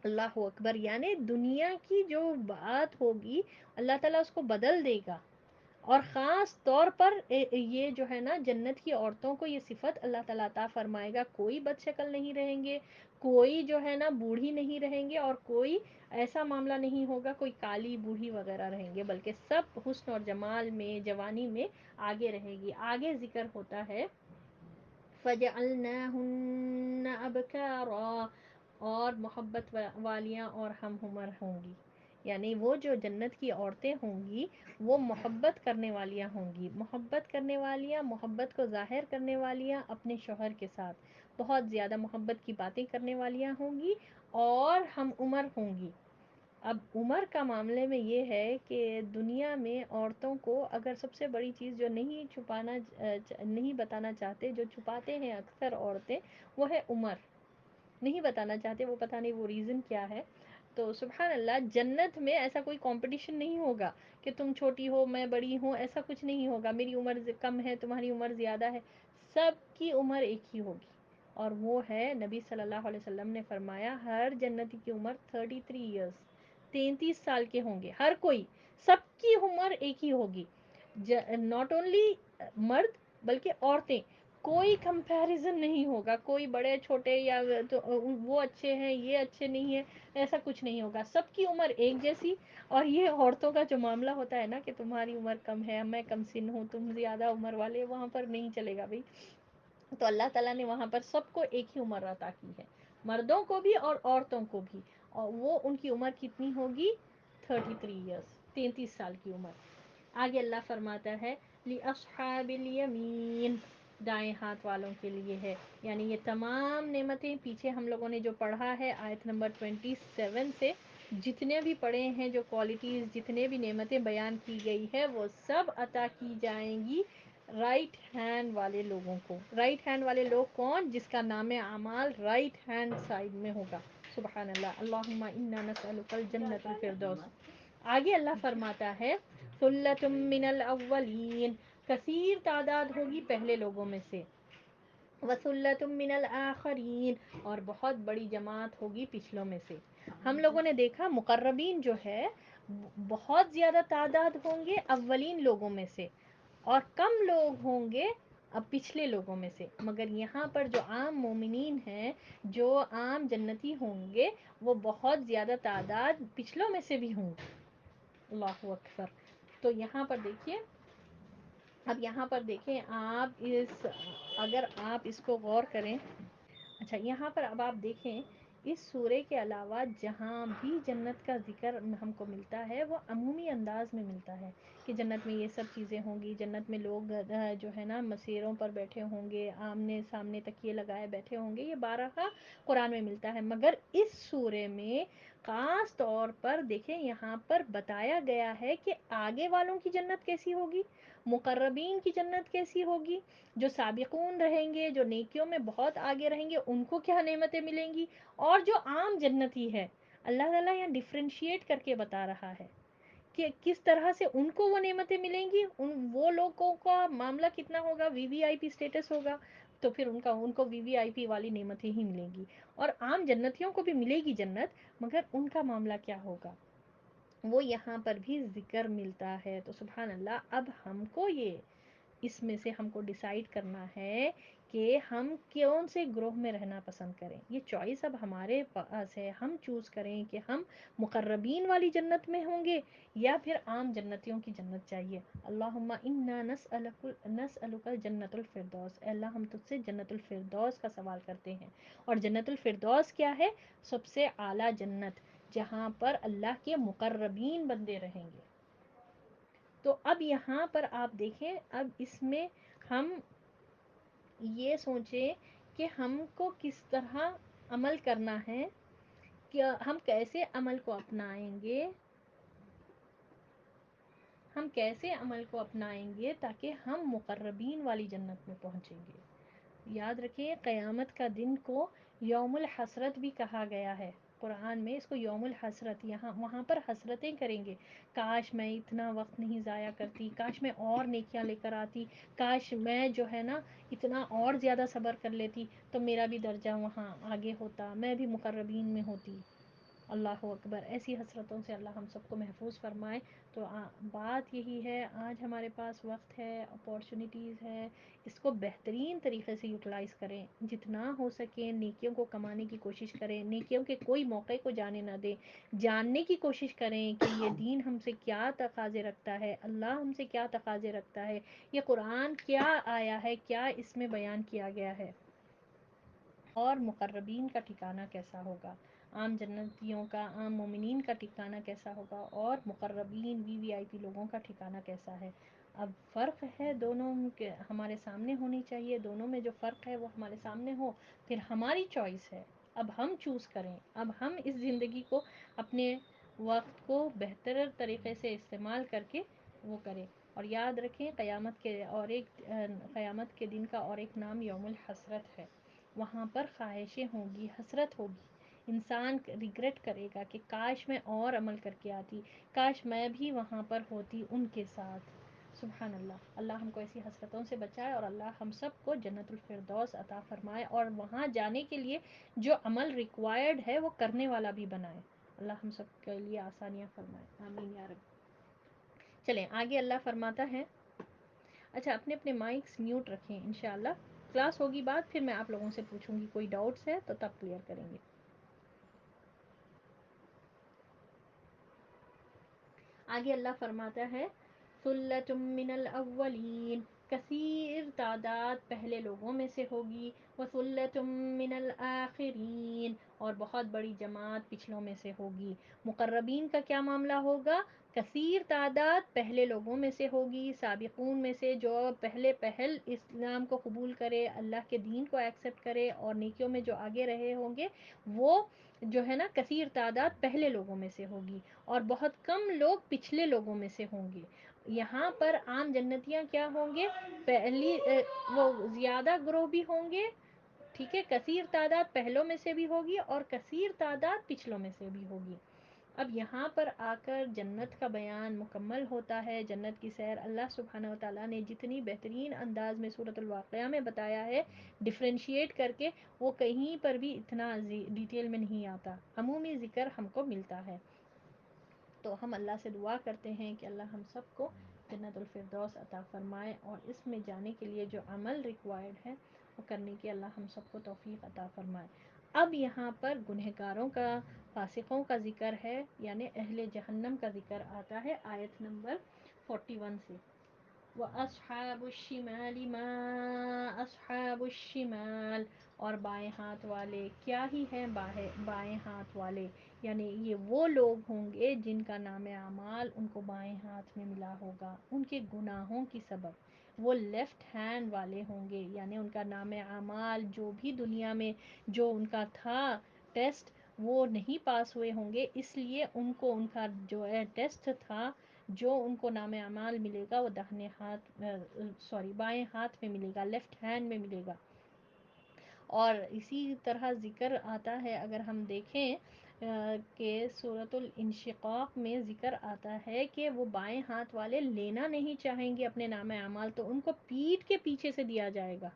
اللہ اکبر. یعنی دنیا کی جو بات ہوگی اللہ تعالیٰ اس کو بدل دے گا. اور خاص طور پر یہ جو ہے نا جنت کی عورتوں کو یہ صفت اللہ تعالیٰ عطا فرمائے گا, کوئی بد شکل نہیں رہیں گے, کوئی جو ہے نا بوڑھی نہیں رہیں گے, اور کوئی ایسا معاملہ نہیں ہوگا کوئی کالی بوڑھی وغیرہ رہیں گے, بلکہ سب حسن اور جمال میں, جوانی میں آگے رہے گی. آگے ذکر ہوتا ہے فَجَعَلْنَاهُنَّ أَبْكَارًا, اور محبت والیاں اور ہم عمر ہوں گی. یعنی وہ جو جنت کی عورتیں ہوں گی وہ محبت کرنے والیاں ہوں گی, محبت کرنے والیاں, محبت کو ظاہر کرنے والیاں اپنے شوہر کے ساتھ, بہت زیادہ محبت کی باتیں کرنے والیاں ہوں گی, اور ہم عمر ہوں گی. اب عمر کا معاملے میں یہ ہے کہ دنیا میں عورتوں کو اگر سب سے بڑی چیز جو نہیں بتانا چاہتے, جو چھپاتے ہیں اکثر عورتیں, وہ ہے عمر. نہیں بتانا چاہتے, وہ پتہ نہیں وہ ریزن کیا ہے. تو سبحان اللہ جنت میں ایسا کوئی کمپٹیشن نہیں ہوگا کہ تم چھوٹی ہو میں بڑی ہوں، ایسا کچھ نہیں ہوگا، میری عمر کم ہے تمہاری عمر زیادہ ہے، سب کی عمر ایک ہی ہوگی، اور وہ ہے نبی صلی اللہ علیہ وسلم نے فرمایا ہر جنتی کی عمر 33 ایئرس، 33 سال کے ہوں گے ہر کوئی، سب کی عمر ایک ہی ہوگی، ناٹ اونلی مرد بلکہ عورتیں، کوئی کمپیریزن نہیں ہوگا، کوئی بڑے چھوٹے یا تو وہ اچھے ہیں یہ اچھے نہیں ہیں، ایسا کچھ نہیں ہوگا، سب کی عمر ایک جیسی۔ اور یہ عورتوں کا جو معاملہ ہوتا ہے نا کہ تمہاری عمر کم ہے، میں کم سن ہوں، تم زیادہ عمر والے، وہاں پر نہیں چلے گا بھائی، تو اللہ تعالیٰ نے وہاں پر سب کو ایک ہی عمر عطا کی ہے، مردوں کو بھی اور عورتوں کو بھی، اور وہ ان کی عمر کتنی ہوگی؟ 33 ایئرس، 33 سال کی عمر۔ آگے اللہ فرماتا ہے لِأَصْحَابِ الْيَمِينَ، دائیں ہاتھ والوں کے لیے ہے، یعنی یہ تمام نعمتیں پیچھے ہم لوگوں نے جو پڑھا ہے آیت نمبر 27 سے، جتنے بھی پڑھے ہیں، جو کوالٹیز جتنے بھی نعمتیں بیان کی گئی ہے وہ سب عطا کی جائیں گی رائٹ ہینڈ والے لوگوں کو۔ رائٹ ہینڈ والے لوگ کون؟ جس کا نام اعمال رائٹ ہینڈ سائڈ میں ہوگا۔ سبحان اللہ، اللہم انا نسألک الجنۃ الفردوس۔ آگے اللہ فرماتا ہے ثلۃ من الاولین، کثیر تعداد ہوگی پہلے لوگوں میں سے، وثلۃ من الآخرین، اور بہت بڑی جماعت ہوگی پچھلوں میں سے۔ ہم لوگوں نے دیکھا مقربین جو ہے بہت زیادہ تعداد ہوں گے اولین لوگوں میں سے، اور کم لوگ ہوں گے اب پچھلے لوگوں میں سے، مگر یہاں پر جو عام مومنین ہیں، جو عام جنتی ہوں گے، وہ بہت زیادہ تعداد پچھلوں میں سے بھی ہوں گے۔ اللہ اکبر۔ تو یہاں پر دیکھیے، اب یہاں پر دیکھیں آپ اگر آپ اس کو غور کریں، اچھا یہاں پر اب آپ دیکھیں اس سورے کے علاوہ جہاں بھی جنت کا ذکر ہم کو ملتا ہے وہ عمومی انداز میں ملتا ہے کہ جنت میں یہ سب چیزیں ہوں گی، جنت میں لوگ جو ہے نا مسیروں پر بیٹھے ہوں گے، آمنے سامنے تکیے لگائے بیٹھے ہوں گے، یہ بارہا قرآن میں ملتا ہے، مگر اس سورے میں خاص طور پر دیکھیں یہاں پر بتایا گیا ہے کہ آگے والوں کی جنت کیسی ہوگی، مقربین کی جنت کیسی ہوگی، جو سابقون رہیں گے، جو نیکیوں میں بہت آگے رہیں گے، ان کو کیا نعمتیں ملیں گی، اور جو عام جنتی ہے اللہ تعالیٰ یہاں ڈفرینشیٹ کر کے بتا رہا ہے کہ کس طرح سے ان کو وہ نعمتیں ملیں گی، وہ لوگوں کا معاملہ کتنا ہوگا، وی وی آئی پی اسٹیٹس ہوگا، تو پھر ان کو وی وی آئی پی والی نعمتیں ہی ملیں گی، اور عام جنتیوں کو بھی ملے گی جنت، مگر ان کا معاملہ کیا ہوگا وہ یہاں پر بھی ذکر ملتا ہے۔ تو سبحان اللہ، اب ہم کو یہ اس میں سے ہم کو ڈیسائیڈ کرنا ہے کہ ہم کون سے گروہ میں رہنا پسند کریں، یہ چوائس اب ہمارے پاس ہے، ہم چوز کریں کہ ہم مقربین والی جنت میں ہوں گے یا پھر عام جنتیوں کی جنت چاہیے۔ اللہم انا نسألک الجنت الفردوس، اے اللہ ہم تجھ سے جنت الفردوس کا سوال کرتے ہیں، اور جنت الفردوس کیا ہے؟ سب سے اعلیٰ جنت، جہاں پر اللہ کے مقربین بندے رہیں گے۔ تو اب یہاں پر آپ دیکھیں، اب اس میں ہم یہ سوچیں کہ ہم کو کس طرح عمل کرنا ہے، کہ ہم کیسے عمل کو اپنائیں گے، ہم کیسے عمل کو اپنائیں گے تاکہ ہم مقربین والی جنت میں پہنچیں گے۔ یاد رکھیں قیامت کا دن کو یوم الحسرت بھی کہا گیا ہے قرآن میں، اس کو یوم الحسرت، یہاں وہاں پر حسرتیں کریں گے، کاش میں اتنا وقت نہیں ضائع کرتی، کاش میں اور نیکیاں لے کر آتی، کاش میں جو ہے نا اتنا اور زیادہ صبر کر لیتی تو میرا بھی درجہ وہاں آگے ہوتا، میں بھی مقربین میں ہوتی۔ اللہ اکبر، ایسی حسرتوں سے اللہ ہم سب کو محفوظ فرمائے۔ تو بات یہی ہے، آج ہمارے پاس وقت ہے، اپورچونیٹیز ہے، اس کو بہترین طریقے سے یوٹیلائز کریں، جتنا ہو سکے نیکیوں کو کمانے کی کوشش کریں، نیکیوں کے کوئی موقع کو جانے نہ دیں، جاننے کی کوشش کریں کہ یہ دین ہم سے کیا تقاضے رکھتا ہے، اللہ ہم سے کیا تقاضے رکھتا ہے، یہ قرآن کیا آیا ہے، کیا اس میں بیان کیا گیا ہے، اور مقربین کا ٹھکانہ کیسا ہوگا، عام جنتیوں کا، عام مومنین کا ٹھکانہ کیسا ہوگا، اور مقربین وی وی آئی پی لوگوں کا ٹھکانہ کیسا ہے۔ اب فرق ہے دونوں کے ہمارے سامنے ہونی چاہیے، دونوں میں جو فرق ہے وہ ہمارے سامنے ہو، پھر ہماری چوائس ہے، اب ہم چوز کریں، اب ہم اس زندگی کو، اپنے وقت کو بہتر طریقے سے استعمال کر کے وہ کریں۔ اور یاد رکھیں قیامت کے دن کا اور ایک نام یوم الحسرت ہے، وہاں پر خواہشیں ہوں گی، حسرت ہوگی، انسان ریگریٹ کرے گا کہ کاش میں اور عمل کر کے آتی، کاش میں بھی وہاں پر ہوتی ان کے ساتھ. سبحان اللہ. اللہ ہم کو ایسی حسرتوں سے بچائے اور اللہ ہم سب کو جنت الفردوس عطا فرمائے اور وہاں جانے کے لیے جو عمل ریکوائرڈ ہے وہ کرنے والا بھی بنائے. اللہ ہم سب کے لیے آسانیاں فرمائے. آمین یا رب. چلیں آگے اللہ فرماتا ہے. اچھا اپنے اپنے مائکس میوٹ رکھیں. انشاءاللہ کلاس ہوگی بعد، پھر میں آپ لوگوں سے پوچھوں گی کوئی ڈاؤٹس ہے تو تب کلیئر کریں گے. آگے اللہ فرماتا ہے ثلۃ من الاولین، کثیر تعداد پہلے لوگوں میں سے ہوگی، وثلۃ من الآخرین، اور بہت بڑی جماعت پچھلوں میں سے ہوگی. مقربین کا کیا معاملہ ہوگا؟ کثیر تعداد پہلے لوگوں میں سے ہوگی، سابقون میں سے جو پہلے پہل اسلام کو قبول کرے، اللہ کے دین کو ایکسیپٹ کرے اور نیکیوں میں جو آگے رہے ہوں گے، وہ جو ہے نا کثیر تعداد پہلے لوگوں میں سے ہوگی، اور بہت کم لوگ پچھلے لوگوں میں سے ہوں گے. یہاں پر عام جنتیاں کیا ہوں گے؟ پہلی وہ زیادہ گروہ بھی ہوں گے، ٹھیک ہے، کثیر تعداد پہلوں میں سے بھی ہوگی اور کثیر تعداد پچھلوں میں سے بھی ہوگی. اب یہاں پر آ کر جنت کا بیان مکمل ہوتا ہے. جنت کی سیر اللہ سبحانہ وتعالیٰ نے جتنی بہترین انداز میں سورۃ الواقعہ میں بتایا ہے، ڈفرینشیٹ کر کے، وہ کہیں پر بھی اتنا ڈیٹیل میں نہیں آتا، عمومی ذکر ہم کو ملتا ہے. تو ہم اللہ سے دعا کرتے ہیں کہ اللہ ہم سب کو جنت الفردوس عطا فرمائے اور اس میں جانے کے لیے جو عمل ریکوائرڈ ہے وہ کرنے کی اللہ ہم سب کو توفیق عطا فرمائے. اب یہاں پر گنہگاروں کا، فاسقوں کا ذکر ہے، یعنی اہل جہنم کا ذکر آتا ہے آیت نمبر 41 سے. وَأَصْحَابُ الشِّمَالِ مَا أَصْحَابُ الشِّمَالِ، اور بائیں ہاتھ والے کیا ہی ہیں بائیں ہاتھ والے، یعنی یہ وہ لوگ ہوں گے جن کا نام اعمال ان کو بائیں ہاتھ میں ملا ہوگا ان کے گناہوں کی سبب. وہ لیفٹ ہینڈ والے ہوں گے، یعنی ان کا نام اعمال جو بھی دنیا میں جو ان کا تھا ٹیسٹ وہ نہیں پاس ہوئے ہوں گے، اس لیے ان کو ان کا جو ہے ٹیسٹ تھا، جو ان کو نام اعمال ملے گا وہ داہنے ہاتھ بائیں ہاتھ میں ملے گا، لیفٹ ہینڈ میں ملے گا. اور اسی طرح ذکر آتا ہے اگر ہم دیکھیں کہ سورۃ الانشقاق میں ذکر آتا ہے کہ وہ بائیں ہاتھ والے لینا نہیں چاہیں گے اپنے نام اعمال، تو ان کو پیٹھ کے پیچھے سے دیا جائے گا.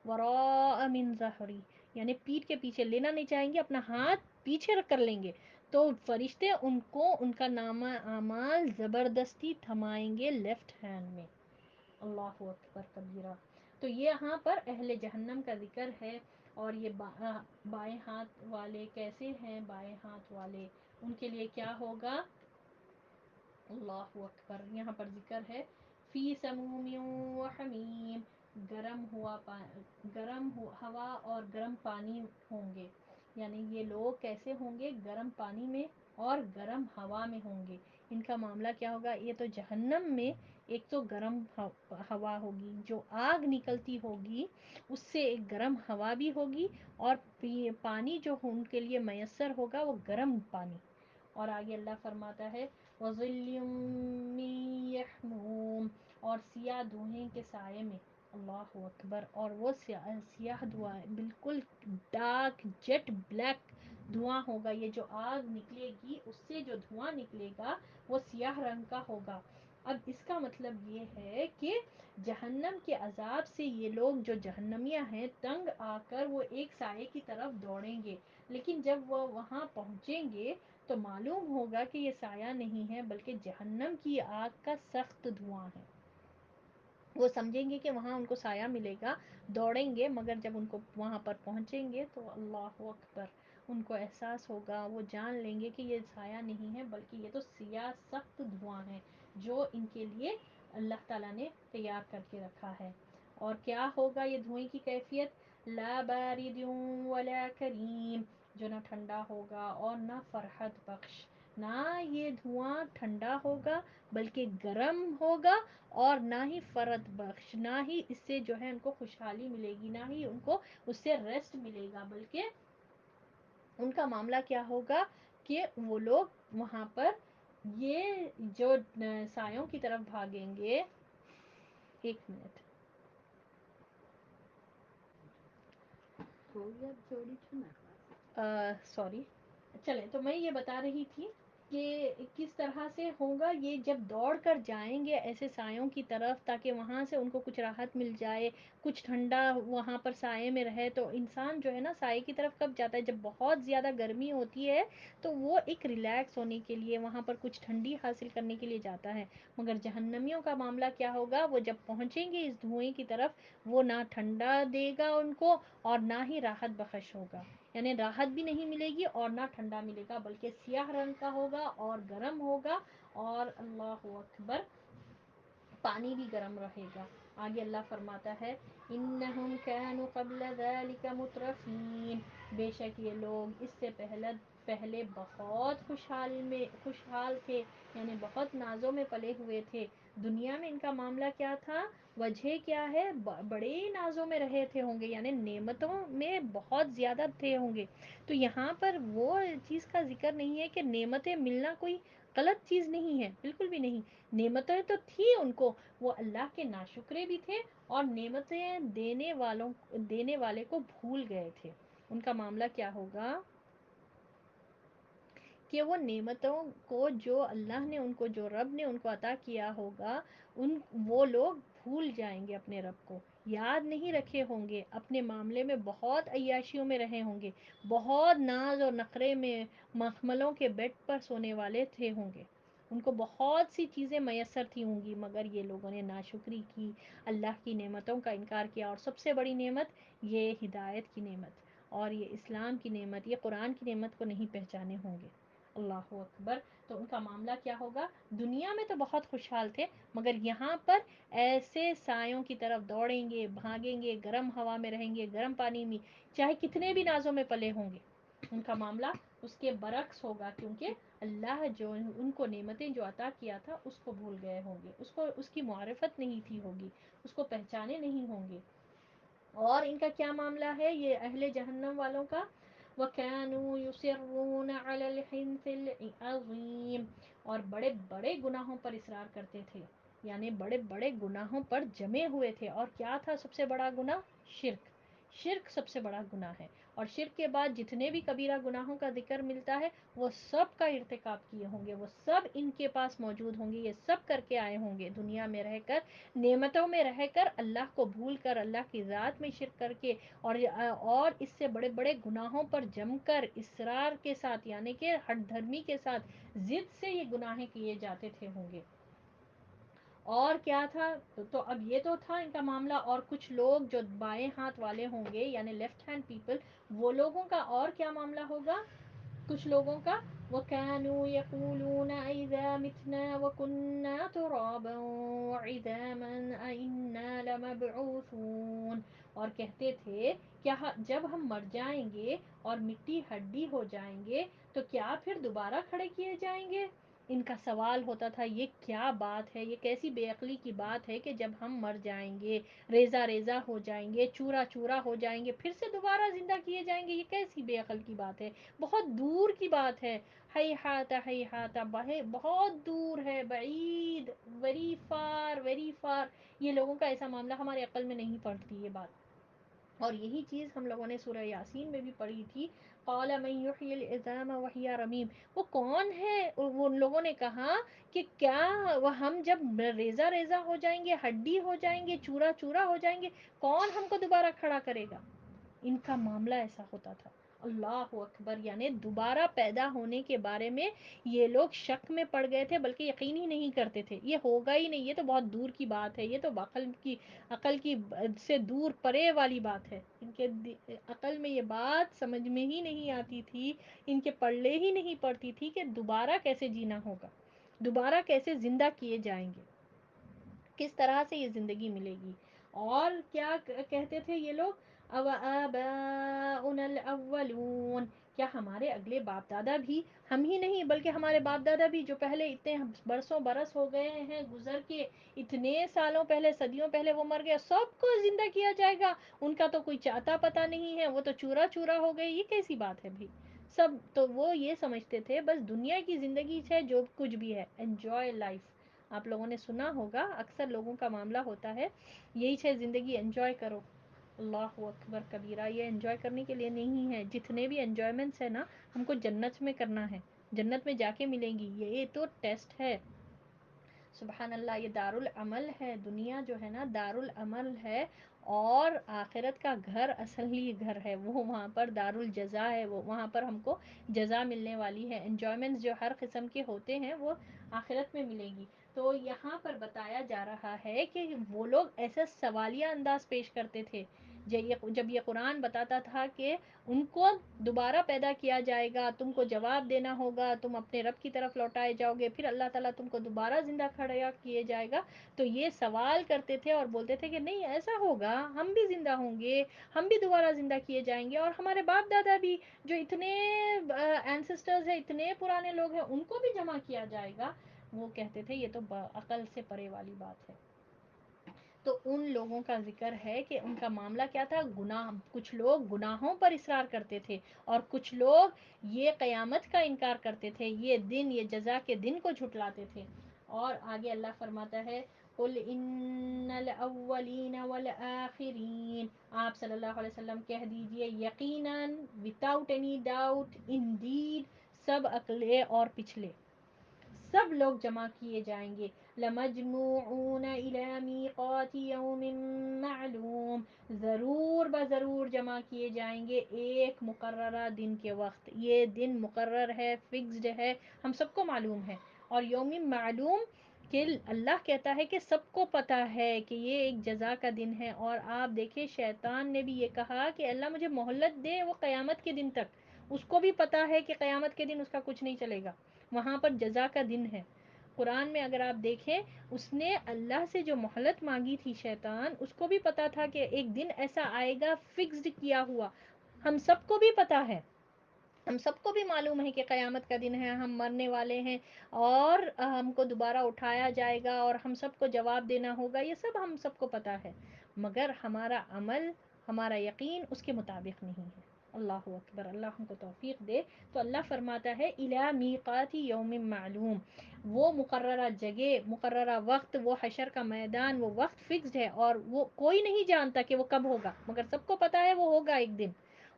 وراء من ظہری، یعنی پیٹھ کے پیچھے لینا نہیں چاہیں گے، اپنا ہاتھ پیچھے رکھ کر لیں گے، تو فرشتے ان کو ان کا نام اعمال زبردستی تھمائیں گے لیفٹ ہینڈ میں. اللہ اکبر کبیرہ. تو یہ یہاں پر اہل جہنم کا ذکر ہے. اور یہ بائیں ہاتھ والے کیسے ہیں؟ بائیں ہاتھ والے ان کے لیے کیا ہوگا؟ اللہ اکبر. یہاں پر ذکر ہے فی سموم و حمیم، گرم ہوا اور گرم پانی ہوں گے، یعنی یہ لوگ کیسے ہوں گے؟ گرم پانی میں اور گرم ہوا میں ہوں گے. ان کا معاملہ کیا ہوگا؟ یہ تو جہنم میں ایک تو گرم ہوا ہوگی، جو آگ نکلتی ہوگی اس سے ایک گرم ہوا بھی ہوگی، اور پانی جو ان کے لیے میسر ہوگا وہ گرم پانی. اور آگے اللہ فرماتا ہے وَظِلٍّ مِّن يَحْمُومٍ، اور سیاہ دھوئیں کے سائے میں. اللہ اکبر. اور وہ سیاہ دھواں بالکل ڈارک جیٹ بلیک دھواں ہوگا. یہ جو آگ نکلے گی اس سے جو دھواں نکلے گا وہ سیاہ رنگ کا ہوگا. اب اس کا مطلب یہ ہے کہ جہنم کے عذاب سے یہ لوگ جو جہنمیاں ہیں تنگ آ کر وہ ایک سائے کی طرف دوڑیں گے، لیکن جب وہ وہاں پہنچیں گے تو معلوم ہوگا کہ یہ سایہ نہیں ہے بلکہ جہنم کی آگ کا سخت دھواں ہے. وہ سمجھیں گے کہ وہاں ان کو سایہ ملے گا، دوڑیں گے، مگر جب ان کو وہاں پر پہنچیں گے تو اللہ اکبر ان کو احساس ہوگا، وہ جان لیں گے کہ یہ سایہ نہیں ہے بلکہ یہ تو سیاہ سخت دھواں ہے جو ان کے لیے اللہ تعالیٰ نے تیار کر کے رکھا ہے. اور کیا ہوگا یہ دھوئیں کی کیفیت؟ لا بارد ولا کریم، جو نہ ٹھنڈا ہوگا اور نہ فرحت بخش. نہ یہ دھواں ٹھنڈا ہوگا بلکہ گرم ہوگا، اور نہ ہی فرحت بخش، نہ ہی اس سے جو ہے ان کو خوشحالی ملے گی، نہ ہی ان کو اس سے ریسٹ ملے گا، بلکہ ان کا معاملہ کیا ہوگا کہ وہ لوگ وہاں پر یہ جو سایوں کی طرف بھاگیں گے. ایک منٹ ہو گیا جوڑی چھنا سوری، چلیں تو میں یہ بتا رہی تھی کہ کس طرح سے ہوگا یہ جب دوڑ کر جائیں گے ایسے سایوں کی طرف تاکہ وہاں سے ان کو کچھ راحت مل جائے، کچھ ٹھنڈا وہاں پر سائے میں رہے، تو انسان جو ہے نا سائے کی طرف کب جاتا ہے؟ جب بہت زیادہ گرمی ہوتی ہے تو وہ ایک ریلیکس ہونے کے لیے وہاں پر کچھ ٹھنڈی حاصل کرنے کے لیے جاتا ہے۔ مگر جہنمیوں کا معاملہ کیا ہوگا؟ وہ جب پہنچیں گے اس دھوئیں کی طرف، وہ نہ ٹھنڈا دے گا ان کو اور نہ ہی راحت بخش ہوگا، یعنی راحت بھی نہیں ملے گی اور نہ ٹھنڈا ملے گا، بلکہ سیاہ رنگ کا ہوگا اور گرم ہوگا، اور اللہ اکبر پانی بھی گرم رہے گا۔ آگے اللہ فرماتا ہے انہم کانوا قبل ذلك مترفین، بے شک یہ لوگ اس سے پہلے بہت خوشحال تھے، یعنی بہت نازوں میں پلے ہوئے تھے۔ دنیا میں ان کا معاملہ کیا تھا؟ وجہ کیا ہے؟ بڑے نازوں میں رہے تھے ہوں گے، یعنی نعمتوں میں بہت زیادہ تھے ہوں گے۔ تو یہاں پر وہ چیز کا ذکر نہیں ہے کہ نعمتیں ملنا کوئی غلط چیز نہیں ہے، بالکل بھی نہیں، نعمتیں تو تھی ان کو، وہ اللہ کے ناشکرے بھی تھے اور نعمتیں دینے والے کو بھول گئے تھے۔ ان کا معاملہ کیا ہوگا کہ وہ نعمتوں کو جو اللہ نے ان کو، جو رب نے ان کو عطا کیا ہوگا، ان وہ لوگ بھول جائیں گے اپنے رب کو، یاد نہیں رکھے ہوں گے، اپنے معاملے میں بہت عیاشیوں میں رہے ہوں گے، بہت ناز اور نخرے میں مخملوں کے بیڈ پر سونے والے تھے ہوں گے، ان کو بہت سی چیزیں میسر تھی ہوں گی، مگر یہ لوگوں نے ناشکری کی، اللہ کی نعمتوں کا انکار کیا، اور سب سے بڑی نعمت یہ ہدایت کی نعمت اور یہ اسلام کی نعمت، یہ قرآن کی نعمت کو نہیں پہچانے ہوں گے۔ اللہ اکبر، تو ان کا معاملہ کیا ہوگا؟ دنیا میں تو بہت خوشحال تھے، مگر یہاں پر ایسے سایوں کی طرف دوڑیں گے، بھاگیں گے، گرم ہوا میں رہیں گے، گرم پانی میں، چاہے کتنے بھی نازوں میں پلے ہوں گے، ان کا معاملہ اس کے برعکس ہوگا، کیونکہ اللہ جو ان کو نعمتیں جو عطا کیا تھا اس کو بھول گئے ہوں گے، اس کی معرفت نہیں تھی ہوگی، اس کو پہچانے نہیں ہوں گے۔ اور ان کا کیا معاملہ ہے یہ اہل جہنم والوں کا؟ وَكَانُوا يُصِرُّونَ عَلَى الْحِنثِ الْعَظِيمِ، اور بڑے بڑے گناہوں پر اصرار کرتے تھے، یعنی بڑے بڑے گناہوں پر جمے ہوئے تھے۔ اور کیا تھا سب سے بڑا گناہ؟ شرک، شرک سب سے بڑا گناہ ہے، اور شرک کے بعد جتنے بھی کبیرہ گناہوں کا ذکر ملتا ہے وہ سب کا ارتکاب کیے ہوں گے، وہ سب ان کے پاس موجود ہوں گے، یہ سب کر کے آئے ہوں گے دنیا میں رہ کر، نعمتوں میں رہ کر، اللہ کو بھول کر، اللہ کی ذات میں شرک کر کے، اور اس سے بڑے بڑے گناہوں پر جم کر اصرار کے ساتھ، یعنی کہ ہٹ دھرمی کے ساتھ ضد سے یہ گناہیں کیے جاتے تھے ہوں گے۔ اور کیا تھا؟ تو اب یہ تو تھا ان کا معاملہ، اور کچھ لوگ جو بائیں ہاتھ والے ہوں گے یعنی لیفٹ ہینڈ پیپل، وہ لوگوں کا اور کیا معاملہ ہوگا؟ کچھ لوگوں کا وَكَانُوا يَقُولُونَ أَإِذَا مِتْنَا وَكُنَّا تُرَابًا وَعِظَامًا أَإِنَّا لَمَبْعُوثُونَ، اور کہتے تھے کیا جب ہم مر جائیں گے اور مٹی ہڈی ہو جائیں گے تو کیا پھر دوبارہ کھڑے کیے جائیں گے؟ ان کا سوال ہوتا تھا یہ کیا بات ہے، یہ کیسی بے عقلی کی بات ہے کہ جب ہم مر جائیں گے، ریزہ ریزہ ہو جائیں گے، چورا چورا ہو جائیں گے، پھر سے دوبارہ زندہ کیے جائیں گے، یہ کیسی بے عقل کی بات ہے، بہت دور کی بات ہے۔ ہی ہاتا بہت دور ہے، بعید، ویری فار، یہ لوگوں کا ایسا معاملہ ہمارے عقل میں نہیں پڑتی یہ بات۔ اور یہی چیز ہم لوگوں نے سورہ یاسین میں بھی پڑھی تھی، قال من یحیی العظام وہی رمیم، وہ کون ہے؟ ان لوگوں نے کہا کہ کیا وہ ہم جب ریزہ ریزہ ہو جائیں گے، ہڈی ہو جائیں گے، چورا چورا ہو جائیں گے، کون ہم کو دوبارہ کھڑا کرے گا؟ ان کا معاملہ ایسا ہوتا تھا۔ اللہ اکبر، یعنی دوبارہ پیدا ہونے کے بارے میں یہ لوگ شک میں پڑ گئے تھے، بلکہ یقین ہی نہیں کرتے تھے، یہ ہوگا ہی نہیں، یہ تو بہت دور کی بات ہے، یہ تو عقل کی سے دور پرے والی بات ہے، ان کے عقل میں یہ بات سمجھ میں ہی نہیں آتی تھی، ان کے پلے ہی نہیں پڑتی تھی کہ دوبارہ کیسے جینا ہوگا، دوبارہ کیسے زندہ کیے جائیں گے، کس طرح سے یہ زندگی ملے گی۔ اور کیا کہتے تھے یہ لوگ؟ او آباؤنا الاولون، کیا ہمارے اگلے باپ دادا بھی، ہم ہی نہیں بلکہ ہمارے باپ دادا بھی جو پہلے اتنے برسوں برس ہو گئے ہیں گزر کے، اتنے سالوں پہلے، صدیوں پہلے وہ مر گئے، سب کو زندہ کیا جائے گا، ان کا تو کوئی چاہتا پتا نہیں ہے، وہ تو چورا چورا ہو گئے، یہ کیسی بات ہے بھائی؟ سب تو وہ یہ سمجھتے تھے بس دنیا کی زندگی ہے جو کچھ بھی ہے، انجوائے لائف، آپ لوگوں نے سنا ہوگا اکثر لوگوں کا معاملہ ہوتا ہے یہی ہے زندگی، انجوائے کرو، اللہ اکبر کبیرہ، یہ انجوائے کرنے کے لیے نہیں ہے، جتنے بھی انجوائمنٹس ہے نا ہم کو جنت میں کرنا ہے، جنت میں جا کے ملیں گی، یہ تو ٹیسٹ ہے. سبحان اللہ، یہ دارالعمل ہے، دنیا جو ہے نا دارالعمل ہے، اور آخرت کا گھر اصلی گھر ہے، وہ وہاں پر دارالجزا ہے، وہ وہاں پر ہم کو جزا ملنے والی ہے. انجوائمنٹس جو ہر قسم کے ہوتے ہیں وہ آخرت میں ملیں گی. تو یہاں پر بتایا جا رہا ہے کہ وہ لوگ ایسا سوالیہ انداز پیش کرتے تھے جب یہ قرآن بتاتا تھا کہ ان کو دوبارہ پیدا کیا جائے گا، تم کو جواب دینا ہوگا، تم اپنے رب کی طرف لوٹائے جاؤ گے، پھر اللہ تعالیٰ تم کو دوبارہ زندہ کھڑا کیے جائے گا. تو یہ سوال کرتے تھے اور بولتے تھے کہ نہیں ایسا ہوگا، ہم بھی زندہ ہوں گے، ہم بھی دوبارہ زندہ کیے جائیں گے، اور ہمارے باپ دادا بھی جو اتنے اینسسٹرز ہیں، اتنے پرانے لوگ ہیں، ان کو بھی جمع کیا جائے گا. وہ کہتے تھے یہ تو عقل سے پرے والی بات ہے. تو ان لوگوں کا ذکر ہے کہ ان کا معاملہ کیا تھا، گناہ، کچھ لوگ گناہوں پر اصرار کرتے تھے، اور کچھ لوگ یہ قیامت کا انکار کرتے تھے، یہ دن، یہ جزا کے دن کو جھٹلاتے تھے. اور آگے اللہ فرماتا ہے قل ان الاولین والآخرین، آپ صلی اللہ علیہ وسلم کہہ دیجئے یقیناً، without any doubt, indeed، سب اگلے اور پچھلے سب لوگ جمع کیے جائیں گے. لمجموعون الی میقات یوم معلوم، ضرور بضرور جمع کیے جائیں گے ایک مقررہ دن کے وقت. یہ دن مقرر ہے، فکسڈ ہے، ہم سب کو معلوم ہے. اور یوم معلوم کہ اللہ کہتا ہے کہ سب کو پتہ ہے کہ یہ ایک جزا کا دن ہے. اور آپ دیکھیں شیطان نے بھی یہ کہا کہ اللہ مجھے مہلت دے وہ قیامت کے دن تک، اس کو بھی پتہ ہے کہ قیامت کے دن اس کا کچھ نہیں چلے گا، وہاں پر جزا کا دن ہے. قرآن میں اگر آپ دیکھیں، اس نے اللہ سے جو مہلت مانگی تھی شیطان، اس کو بھی پتا تھا کہ ایک دن ایسا آئے گا فکسڈ کیا ہوا. ہم سب کو بھی پتا ہے، ہم سب کو بھی معلوم ہے کہ قیامت کا دن ہے، ہم مرنے والے ہیں، اور ہم کو دوبارہ اٹھایا جائے گا، اور ہم سب کو جواب دینا ہوگا، یہ سب ہم سب کو پتا ہے، مگر ہمارا عمل، ہمارا یقین اس کے مطابق نہیں ہے. اللہ اکبر، اللہ ہم کو توفیق دے. تو اللہ فرماتا ہے الی میقات یوم معلوم، وہ مقررہ جگہ، مقررہ وقت، وہ حشر کا میدان، وہ وقت فکسڈ ہے، اور وہ کوئی نہیں جانتا کہ وہ کب ہوگا، مگر سب کو پتا ہے وہ ہوگا ایک دن.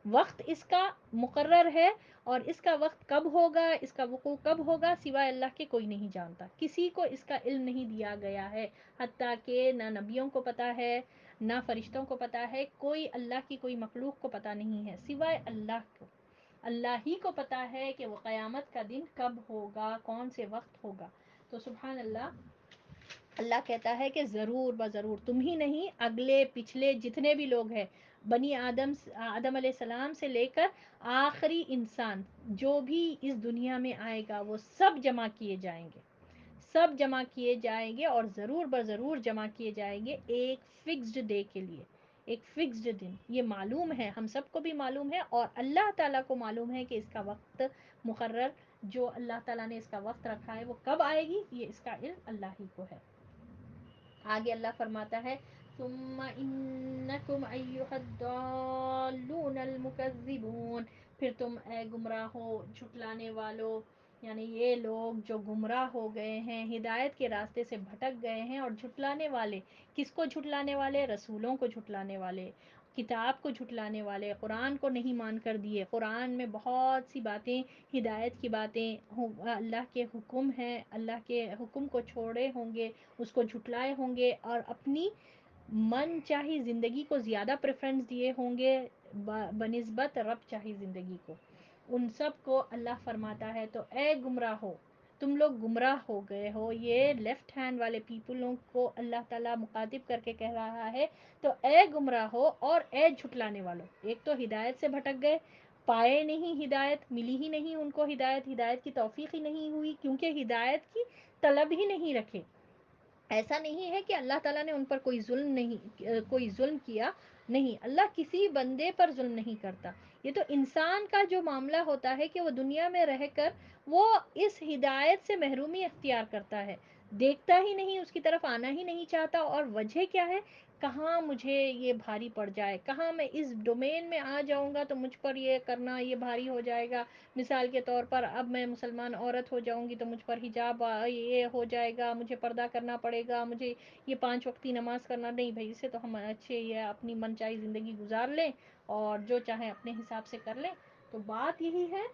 وقت اس کا مقرر ہے، اور اس کا وقت کب ہوگا، اس کا وقوع کب ہوگا، سوائے اللہ کے کوئی نہیں جانتا، کسی کو اس کا علم نہیں دیا گیا ہے. حتیٰ کہ نہ نبیوں کو پتا ہے، نہ فرشتوں کو پتا ہے، کوئی اللہ کی کوئی مخلوق کو پتا نہیں ہے سوائے اللہ کو. اللہ ہی کو پتا ہے کہ وہ قیامت کا دن کب ہوگا، کون سے وقت ہوگا. تو سبحان اللہ، اللہ کہتا ہے کہ ضرور بضرور، تم ہی نہیں، اگلے پچھلے جتنے بھی لوگ ہیں، بنی آدم، آدم علیہ السلام سے لے کر آخری انسان جو بھی اس دنیا میں آئے گا، وہ سب جمع کیے جائیں گے، سب جمع کیے جائیں گے، اور ضرور بضرور جمع کیے جائیں گے ایک فکسڈ ڈے کے لیے، ایک فکسڈ دن. یہ معلوم ہے، ہم سب کو بھی معلوم ہے، اور اللہ تعالیٰ کو معلوم ہے کہ اس کا وقت مقرر، جو اللہ تعالیٰ نے اس کا وقت رکھا ہے وہ کب آئے گی، یہ اس کا علم اللہ ہی کو ہے. آگے اللہ فرماتا ہے ثم انکم ایھا الضالون المکذبون، پھر تم اے گمراہو، جھٹلانے والو، یعنی یہ لوگ جو گمراہ ہو گئے ہیں، ہدایت کے راستے سے بھٹک گئے ہیں، اور جھٹلانے والے، کس کو جھٹلانے والے، رسولوں کو جھٹلانے والے، کتاب کو جھٹلانے والے، قرآن کو نہیں مان کر دیے. قرآن میں بہت سی باتیں، ہدایت کی باتیں، اللہ کے حکم ہیں، اللہ کے حکم کو چھوڑے ہوں گے، اس کو جھٹلائے ہوں گے، اور اپنی من چاہی زندگی کو زیادہ پریفرنس دیے ہوں گے بنسبت رب چاہی زندگی کو. ان سب کو اللہ فرماتا ہے تو اے گمراہ ہو، تم لوگ گمراہ ہو گئے ہو. یہ لیفٹ ہینڈ والے پیپلوں کو اللہ تعالیٰ مخاطب کر کے کہہ رہا ہے تو اے گمراہ ہو اور اے جھٹلانے والوں. ایک تو ہدایت سے بھٹک گئے، پائے نہیں ہدایت، ملی ہی نہیں ان کو ہدایت، ہدایت کی توفیق ہی نہیں ہوئی، کیونکہ ہدایت کی طلب ہی نہیں رکھے. ایسا نہیں ہے کہ اللہ تعالیٰ نے ان پر کوئی ظلم نہیں، کوئی ظلم کیا، نہیں، اللہ کسی بندے پر ظلم نہیں کرتا. یہ تو انسان کا جو معاملہ ہوتا ہے کہ وہ دنیا میں رہ کر وہ اس ہدایت سے محرومی اختیار کرتا ہے، دیکھتا ہی نہیں، اس کی طرف آنا ہی نہیں چاہتا. اور وجہ کیا ہے کہاں مجھے یہ بھاری پڑ جائے، کہاں میں اس ڈومین میں آ جاؤں گا تو مجھ پر یہ کرنا یہ بھاری ہو جائے گا. مثال کے طور پر اب میں مسلمان عورت ہو جاؤں گی تو مجھ پر حجاب یہ ہو جائے گا، مجھے پردہ کرنا پڑے گا، مجھے یہ 5 وقتی نماز کرنا نہیں. بھائی اس سے تو ہم اچھے یہ اپنی من چاہی زندگی گزار لیں اور جو چاہیں اپنے حساب سے کر لیں. تو بات یہی ہے،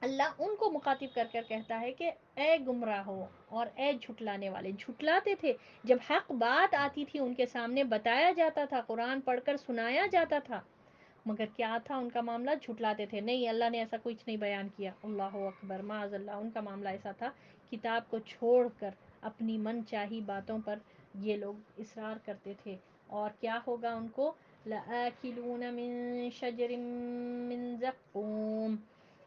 اللہ ان کو مخاطب کر کر کہتا ہے کہ اے گمراہو اور اے جھٹلانے والے. جھٹلاتے تھے جب حق بات آتی تھی ان کے سامنے، بتایا جاتا تھا، قرآن پڑھ کر سنایا جاتا تھا، مگر کیا تھا ان کا معاملہ؟ جھٹلاتے تھے. نہیں، اللہ نے ایسا کچھ نہیں بیان کیا. اللہ اکبر، معاذ اللہ. ان کا معاملہ ایسا تھا، کتاب کو چھوڑ کر اپنی من چاہی باتوں پر یہ لوگ اصرار کرتے تھے. اور کیا ہوگا ان کو؟ لَآكِلُونَ مِن شَجَرٍ مِّن زَقُّومٍ،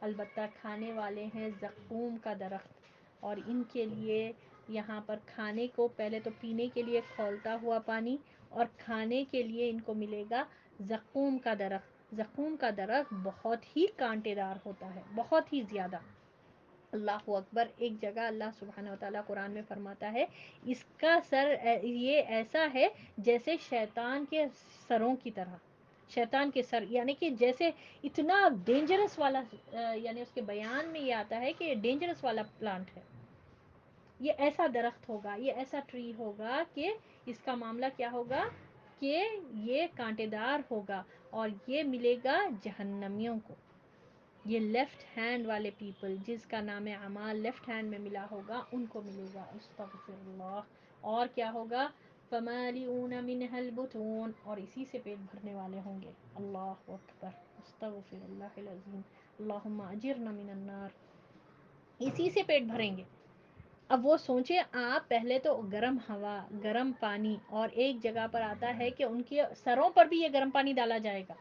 البتہ کھانے والے ہیں زقوم کا درخت. اور ان کے لیے یہاں پر کھانے کو، پہلے تو پینے کے لیے کھولتا ہوا پانی، اور کھانے کے لیے ان کو ملے گا زقوم کا درخت. زقوم کا درخت بہت ہی کانٹے دار ہوتا ہے، بہت ہی زیادہ. اللہ اکبر. ایک جگہ اللہ سبحانہ و تعالیٰ قرآن میں فرماتا ہے اس کا سر یہ ایسا ہے جیسے شیطان کے سروں کی طرح. شیطان کے سر یعنی کہ جیسے اتنا ڈینجرس والا، یعنی اس کے بیان میں یہ آتا ہے کہ یہ ڈینجرس والا پلانٹ ہے. یہ ایسا درخت ہوگا، یہ ایسا ٹری ہوگا کہ اس کا معاملہ کیا ہوگا کہ یہ کانٹے دار ہوگا. اور یہ ملے گا جہنمیوں کو. یہ لیفٹ ہینڈ والے پیپل جس کا نام اعمال لیفٹ ہینڈ میں ملا ہوگا ان کو ملے گا. استغفر اللہ. اور کیا ہوگا؟ فَمَالِئُونَ مِنْهَا الْبُطُونَ، اور اسی سے پیٹ بھرنے والے ہوں گے. اللہ اکبر. استغفر اللہ العظیم. اللہم اجرنا من النار. اسی سے پیٹ بھریں گے. اب وہ سوچیں آپ، پہلے تو گرم ہوا، گرم پانی، اور ایک جگہ پر آتا ہے کہ ان کے سروں پر بھی یہ گرم پانی ڈالا جائے گا.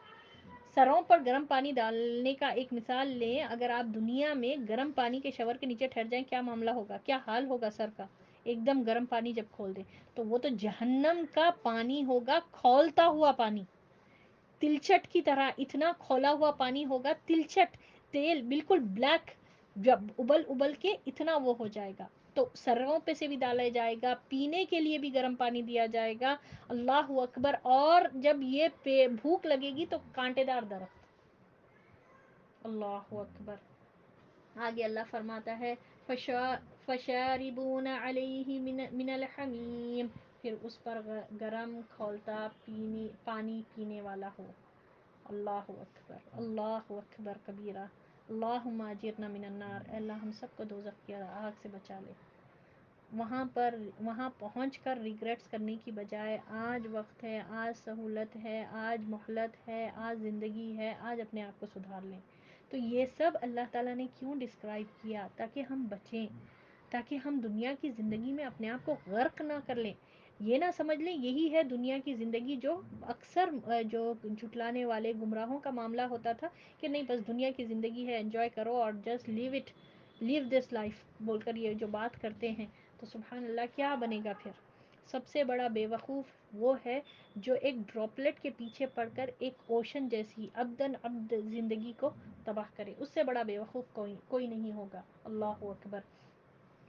سروں پر گرم پانی ڈالنے کا ایک مثال لیں، اگر آپ دنیا میں گرم پانی کے شاور کے نیچے ٹھہر جائیں کیا معاملہ ہوگا، کیا حال ہوگا سر کا؟ ایک دم گرم پانی جب کھول دیں تو وہ تو جہنم کا پانی ہوگا، کھولتا ہوا پانی، تلچٹ کی طرح. اتنا کھولا ہوا پانی ہوگا، تلچٹ تیل بالکل بلیک، جب ابل ابل کے اتنا وہ ہو جائے گا. تو سروں پہ سے بھی ڈالا جائے گا، پینے کے لیے بھی گرم پانی دیا جائے گا. اللہ اکبر. اور جب یہ بھوک لگے گی تو کانٹے دار درخت. اللہ اکبر. آگے اللہ فرماتا ہے فَشَارِبُونَ عَلَيْهِ مِنَ الْحَمِيمِ، پھر اس پر گرم کھولتا پانی پینے والا ہو. اللہ اکبر. اللہ اکبر کبیرہ. اللہم اجرنا من النار. اے اللہ ہم سب کو دوزخ کی آگ سے بچا لے. وہاں پہنچ کر ریگریٹس کرنے کی بجائے آج وقت ہے، آج سہولت ہے، آج مہلت ہے، آج زندگی ہے، آج اپنے آپ کو سدھار لیں. تو یہ سب اللہ تعالیٰ نے کیوں ڈسکرائب کیا؟ تاکہ ہم بچیں، تاکہ ہم دنیا کی زندگی میں اپنے آپ کو غرق نہ کر لیں. یہ نہ سمجھ لیں یہی ہے دنیا کی زندگی، جو اکثر جو جھٹلانے والے گمراہوں کا معاملہ ہوتا تھا کہ نہیں بس دنیا کی زندگی ہے، انجوائے کرو اور just leave it, leave this life بول کر یہ جو بات کرتے ہیں. تو سبحان اللہ کیا بنے گا پھر؟ سب سے بڑا بے وقوف وہ ہے جو ایک ڈراپلٹ کے پیچھے پڑ کر ایک اوشن جیسی ابدن ابد زندگی کو تباہ کرے. اس سے بڑا بے وقوف کوئی نہیں ہوگا. اللہ اکبر.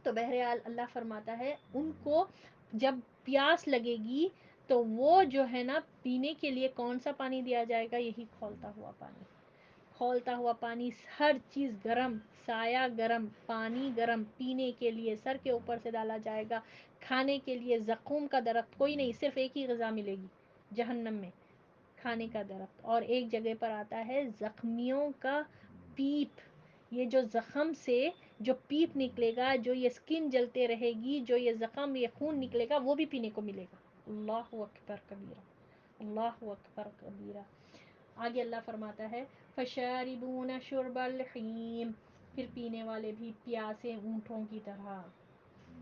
تو بہرحال اللہ فرماتا ہے ان کو جب پیاس لگے گی تو وہ جو ہے نا پینے کے لیے کون سا پانی دیا جائے گا؟ یہی کھولتا ہوا پانی. کھولتا ہوا پانی، ہر چیز گرم، سایہ گرم، پانی گرم، پینے کے لیے سر کے اوپر سے ڈالا جائے گا. کھانے کے لیے زقوم کا درخت کوئی نہیں، صرف ایک ہی غذا ملے گی جہنم میں، کھانے کا درخت. اور ایک جگہ پر آتا ہے زخمیوں کا پیپ. یہ جو زخم سے جو پیپ نکلے گا، جو یہ سکن جلتے رہے گی، جو یہ زخم یہ خون نکلے گا، وہ بھی پینے کو ملے گا. اللہ اکبر کبیرہ. اللہ اکبر کبیرہ. آگے اللہ فرماتا ہے فَشَارِبُونَ شُرْبَ الْحِیمِ، پھر پینے والے بھی پیاسے اونٹوں کی طرح.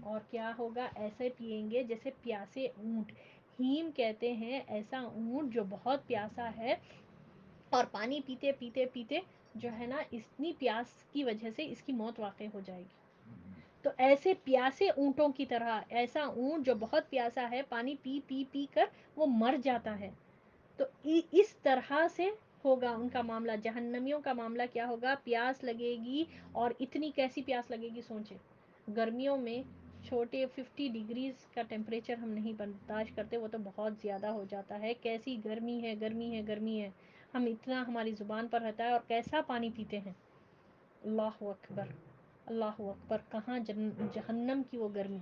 اور کیا ہوگا؟ ایسے پیئیں گے جیسے پیاسے اونٹ. ہیم کہتے ہیں ایسا اونٹ جو بہت پیاسا ہے اور پانی پیتے پیتے پیتے جو ہے نا اتنی پیاس کی وجہ سے اس کی موت واقع ہو جائے گی. تو ایسے پیاسے اونٹوں کی طرح، ایسا اونٹ جو بہت پیاسا ہے، پانی پی پی پی کر وہ مر جاتا ہے. تو اس طرح سے ہوگا ان کا معاملہ. جہنمیوں کا معاملہ کیا ہوگا؟ پیاس لگے گی، اور اتنی کیسی پیاس لگے گی سوچیں. گرمیوں میں چھوٹے 50 ڈگریز کا ٹیمپریچر ہم نہیں برداشت کرتے، وہ تو بہت زیادہ ہو جاتا ہے. کیسی گرمی ہے، گرمی ہے، گرمی ہے. ہم اتنا ہماری زبان پر رہتا ہے، اور کیسا پانی پیتے ہیں. اللہ اکبر، اللہ اکبر. کہاں جہنم کی وہ گرمی،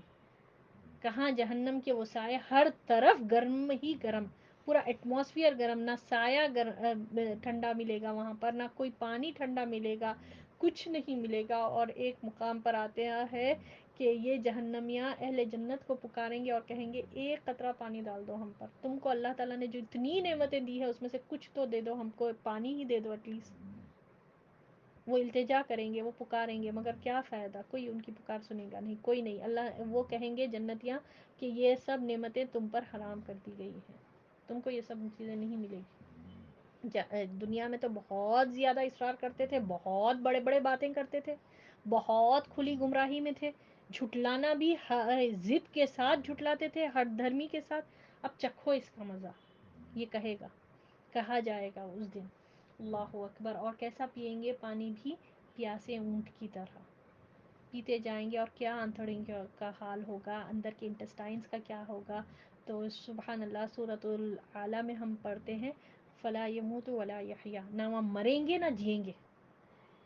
کہاں جہنم کے وہ سائے. ہر طرف گرم ہی گرم، پورا ایٹماسفیئر گرم. نہ سایہ ٹھنڈا ملے گا وہاں پر، نہ کوئی پانی ٹھنڈا ملے گا، کچھ نہیں ملے گا. اور ایک مقام پر آتے ہیں کہ یہ جہنمیاں اہل جنت کو پکاریں گے اور کہیں گے ایک قطرہ پانی ڈال دو ہم پر. تم کو اللہ تعالیٰ نے جو اتنی نعمتیں دی ہے اس میں سے کچھ تو دے دو ہم کو، پانی ہی دے دو ایٹ لیسٹ. وہ التجا کریں گے، وہ پکاریں گے، مگر کیا فائدہ، کوئی ان کی پکار سنے گا نہیں، کوئی نہیں. اللہ وہ کہیں گے جنتیاں کہ یہ سب نعمتیں تم پر حرام کر دی گئی ہیں، تم کو یہ سب چیزیں نہیں ملے گی. دنیا میں تو بہت زیادہ اصرار کرتے تھے، بہت بڑے بڑے باتیں کرتے تھے، بہت کھلی گمراہی میں تھے. جھٹلانا بھی ضد کے ساتھ جھٹلاتے تھے، ہر دھرمی کے ساتھ. اب چکھو اس کا مزہ، یہ کہا جائے گا اس دن. اللہ اکبر. اور کیسا پئیں گے پانی بھی، پیاسے اونٹ کی طرح پیتے جائیں گے. اور کیا آنتڑیں کا حال ہوگا، اندر کے انٹسٹائنس کا کیا ہوگا. تو سبحان اللہ، سورۃ الاعلیٰ میں ہم پڑھتے ہیں فلا یموت ولا یحییٰ، نہ وہ مریں گے نہ جئیں گے.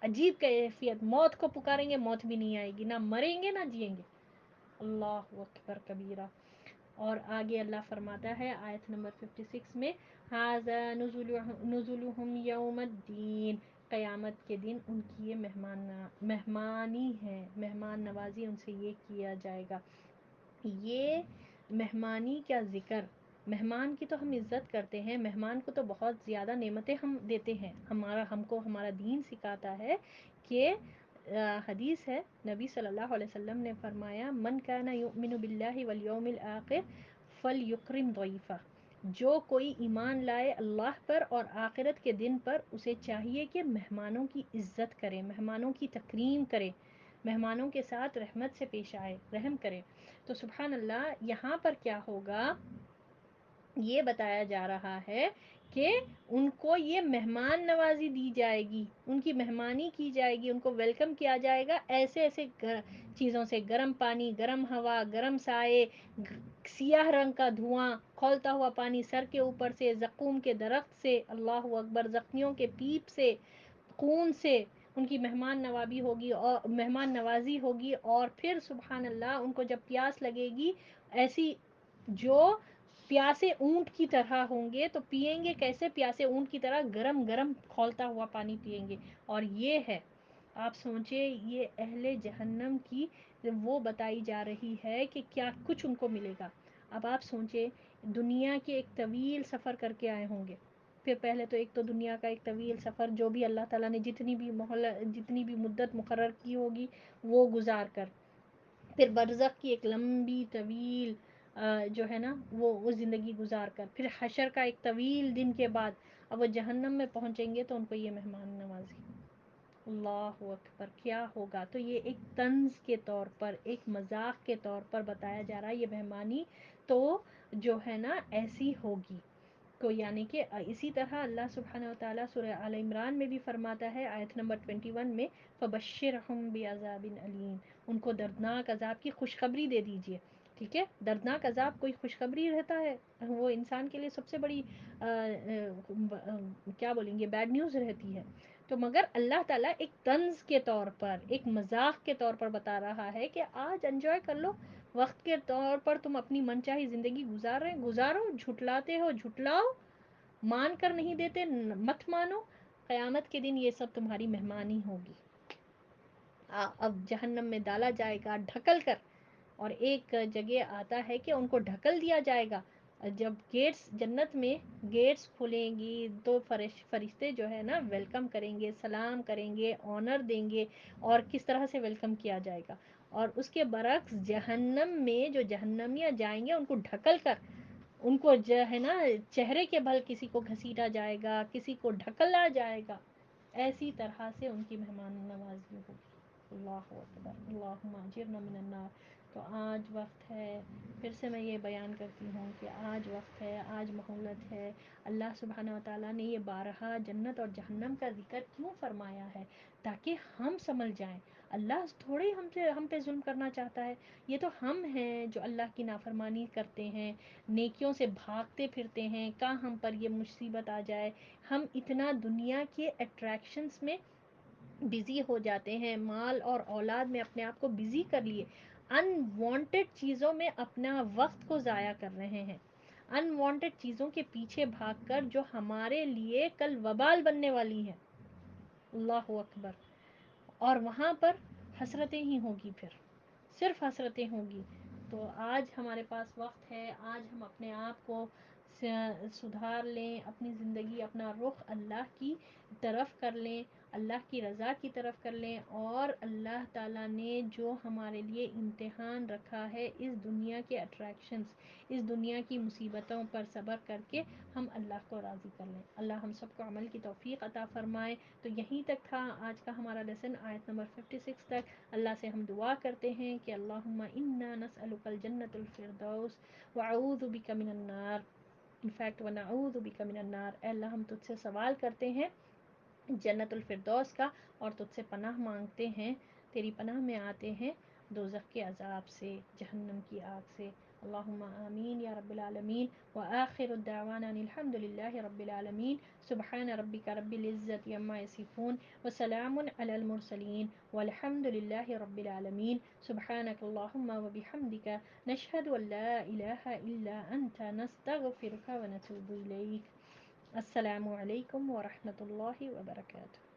عجیب کیفیت، موت کو پکاریں گے موت بھی نہیں آئے گی، نہ مریں گے نہ جئیں گے. اللہ اکبر کبیرہ. اور آگے اللہ فرماتا ہے آیت نمبر 56 میں ھذا نزلهم یوم الدین، قیامت کے دن ان کی یہ مہمانی ہے، مہمان نوازی ان سے یہ کیا جائے گا. یہ مہمانی کیا ذکر، مہمان کی تو ہم عزت کرتے ہیں، مہمان کو تو بہت زیادہ نعمتیں ہم دیتے ہیں. ہم کو ہمارا دین سکھاتا ہے کہ حدیث ہے نبی صلی اللہ علیہ وسلم نے فرمایا من کان یؤمن باللہ والیوم الآخر فلیکرم ضیفہ، جو کوئی ایمان لائے اللہ پر اور آخرت کے دن پر، اسے چاہیے کہ مہمانوں کی عزت کرے، مہمانوں کی تکریم کرے، مہمانوں کے ساتھ رحمت سے پیش آئے، رحم کرے. تو سبحان اللہ، یہاں پر کیا ہوگا یہ بتایا جا رہا ہے کہ ان کو یہ مہمان نوازی دی جائے گی، ان کی مہمانی کی جائے گی، ان کو ویلکم کیا جائے گا ایسے ایسے چیزوں سے، گرم پانی، گرم ہوا، گرم سائے، سیاہ رنگ کا دھواں، کھولتا ہوا پانی سر کے اوپر سے، زقوم کے درخت سے، اللہ اکبر، زخمیوں کے پیپ سے، خون سے ان کی مہمان نوازی ہوگی. اور پھر سبحان اللہ ان کو جب پیاس لگے گی، ایسی جو پیاسے اونٹ کی طرح ہوں گے، تو پئیں گے کیسے، پیاسے اونٹ کی طرح گرم گرم کھولتا ہوا پانی پئیں گے. اور یہ ہے، آپ سوچیں، یہ اہل جہنم کی وہ بتائی جا رہی ہے کہ کیا کچھ ان کو ملے گا. اب آپ سوچیں، دنیا کے ایک طویل سفر کر کے آئے ہوں گے. پھر پہلے تو ایک تو دنیا کا ایک طویل سفر، جو بھی اللہ تعالیٰ نے جتنی بھی مدت مقرر کی ہوگی وہ گزار کر، پھر برزخ کی ایک لمبی طویل جو ہے نا وہ زندگی گزار کر، پھر حشر کا ایک طویل دن کے بعد اب وہ جہنم میں پہنچیں گے تو ان کو یہ مہمان نوازی. اللہ اکبر، کیا ہوگا. تو یہ ایک طنز کے طور پر، ایک مذاق کے طور پر بتایا جا رہا ہے، یہ مہمانی تو جو ہے نا ایسی ہوگی. کو یعنی کہ اسی طرح اللہ سبحانہ و تعالیٰ سورہ آل عمران میں بھی فرماتا ہے آیت نمبر 21 میں فَبَشِّرْهُم بِعَذَابٍ أَلِيمٍ، ان کو دردناک عذاب کی خوشخبری دے دیجئے. ٹھیک ہے، دردناک عذاب کوئی خوشخبری رہتا ہے، وہ انسان کے لیے سب سے بڑی کیا بولیں گے، بیڈ نیوز رہتی ہے. تو مگر اللہ تعالیٰ ایک طنز کے طور پر، ایک مذاق کے طور پر بتا رہا ہے کہ آج انجوائے کر لو، وقت کے طور پر تم اپنی منچاہی زندگی گزارو، جھٹلاتے ہو جھٹلاؤ، مان کر نہیں دیتے مت مانو، قیامت کے دن یہ سب تمہاری مہمانی ہوگی. اب جہنم میں ڈالا جائے گا ڈھکل کر، اور ایک جگہ آتا ہے کہ ان کو ڈھکل دیا جائے گا. جب جنت میں گیٹس کھلیں گی تو فرشتے جو ہے نا ویلکم کریں گے، سلام کریں گے، آنر دیں گے. اور کس طرح سے ویلکم کیا جائے گا. اور اس کے برعکس جہنم میں جو جہنمیاں جائیں گے ان کو ڈھکل کر، ان کو جو ہے نا چہرے کے بل کسی کو گھسیٹا جائے گا، کسی کو ڈھکلا جائے گا. ایسی طرح سے ان کی مہمان نوازی ہوگی. اللہ اکبر، اللہم اجرنا من النار. تو آج وقت ہے، پھر سے میں یہ بیان کرتی ہوں کہ آج وقت ہے، آج مہلت ہے. اللہ سبحانہ و تعالیٰ نے یہ بارہا جنت اور جہنم کا ذکر کیوں فرمایا ہے؟ تاکہ ہم سمجھ جائیں. اللہ تھوڑے ہم پہ ظلم کرنا چاہتا ہے. یہ تو ہم ہیں جو اللہ کی نافرمانی کرتے ہیں، نیکیوں سے بھاگتے پھرتے ہیں. کہاں ہم پر یہ مصیبت آ جائے. ہم اتنا دنیا کے اٹریکشنس میں بزی ہو جاتے ہیں، مال اور اولاد میں اپنے آپ کو بزی کر لیے، ان وانٹیڈ چیزوں میں اپنا وقت کو ضائع کر رہے ہیں، ان وانٹیڈ چیزوں کے پیچھے بھاگ کر جو ہمارے لیے کل وبال بننے والی ہے. اللہ اکبر. اور وہاں پر حسرتیں ہی ہوگی، پھر صرف حسرتیں ہوگی. تو آج ہمارے پاس وقت ہے، آج ہم اپنے آپ کو سدھار لیں، اپنی زندگی، اپنا رخ اللہ کی طرف کر لیں، اللہ کی رضا کی طرف کر لیں. اور اللہ تعالیٰ نے جو ہمارے لیے امتحان رکھا ہے اس دنیا کے اٹریکشنز، اس دنیا کی مصیبتوں پر صبر کر کے ہم اللہ کو راضی کر لیں. اللہ ہم سب کو عمل کی توفیق عطا فرمائے. تو یہیں تک تھا آج کا ہمارا لیسن، آیت نمبر 56 تک. اللہ سے ہم دعا کرتے ہیں کہ اللہم انا نسألک الجنت الفردوس وعوذ بک من النار. انفیکٹ ونعوذ بک من النار. اے اللہ ہم تجھ سے سوال کرتے ہیں جنت الفردوس کا، اور تجھ سے پناہ مانگتے ہیں، تیری پناہ میں آتے ہیں دوزخ کے عذاب سے، جہنم کی آگ سے. اللہم آمین یا رب العالمین. وآخر الدعوانا ان الحمد للہ رب العالمین. سبحان ربک رب العزت عما یصفون وسلام علی المرسلین والحمد للہ رب العالمین. سبحانک اللہم وبحمدک نشہد ان لا الہ الا انت نستغفرک ونتوب الیک. السلام علیکم ورحمۃ اللہ وبرکاتہ.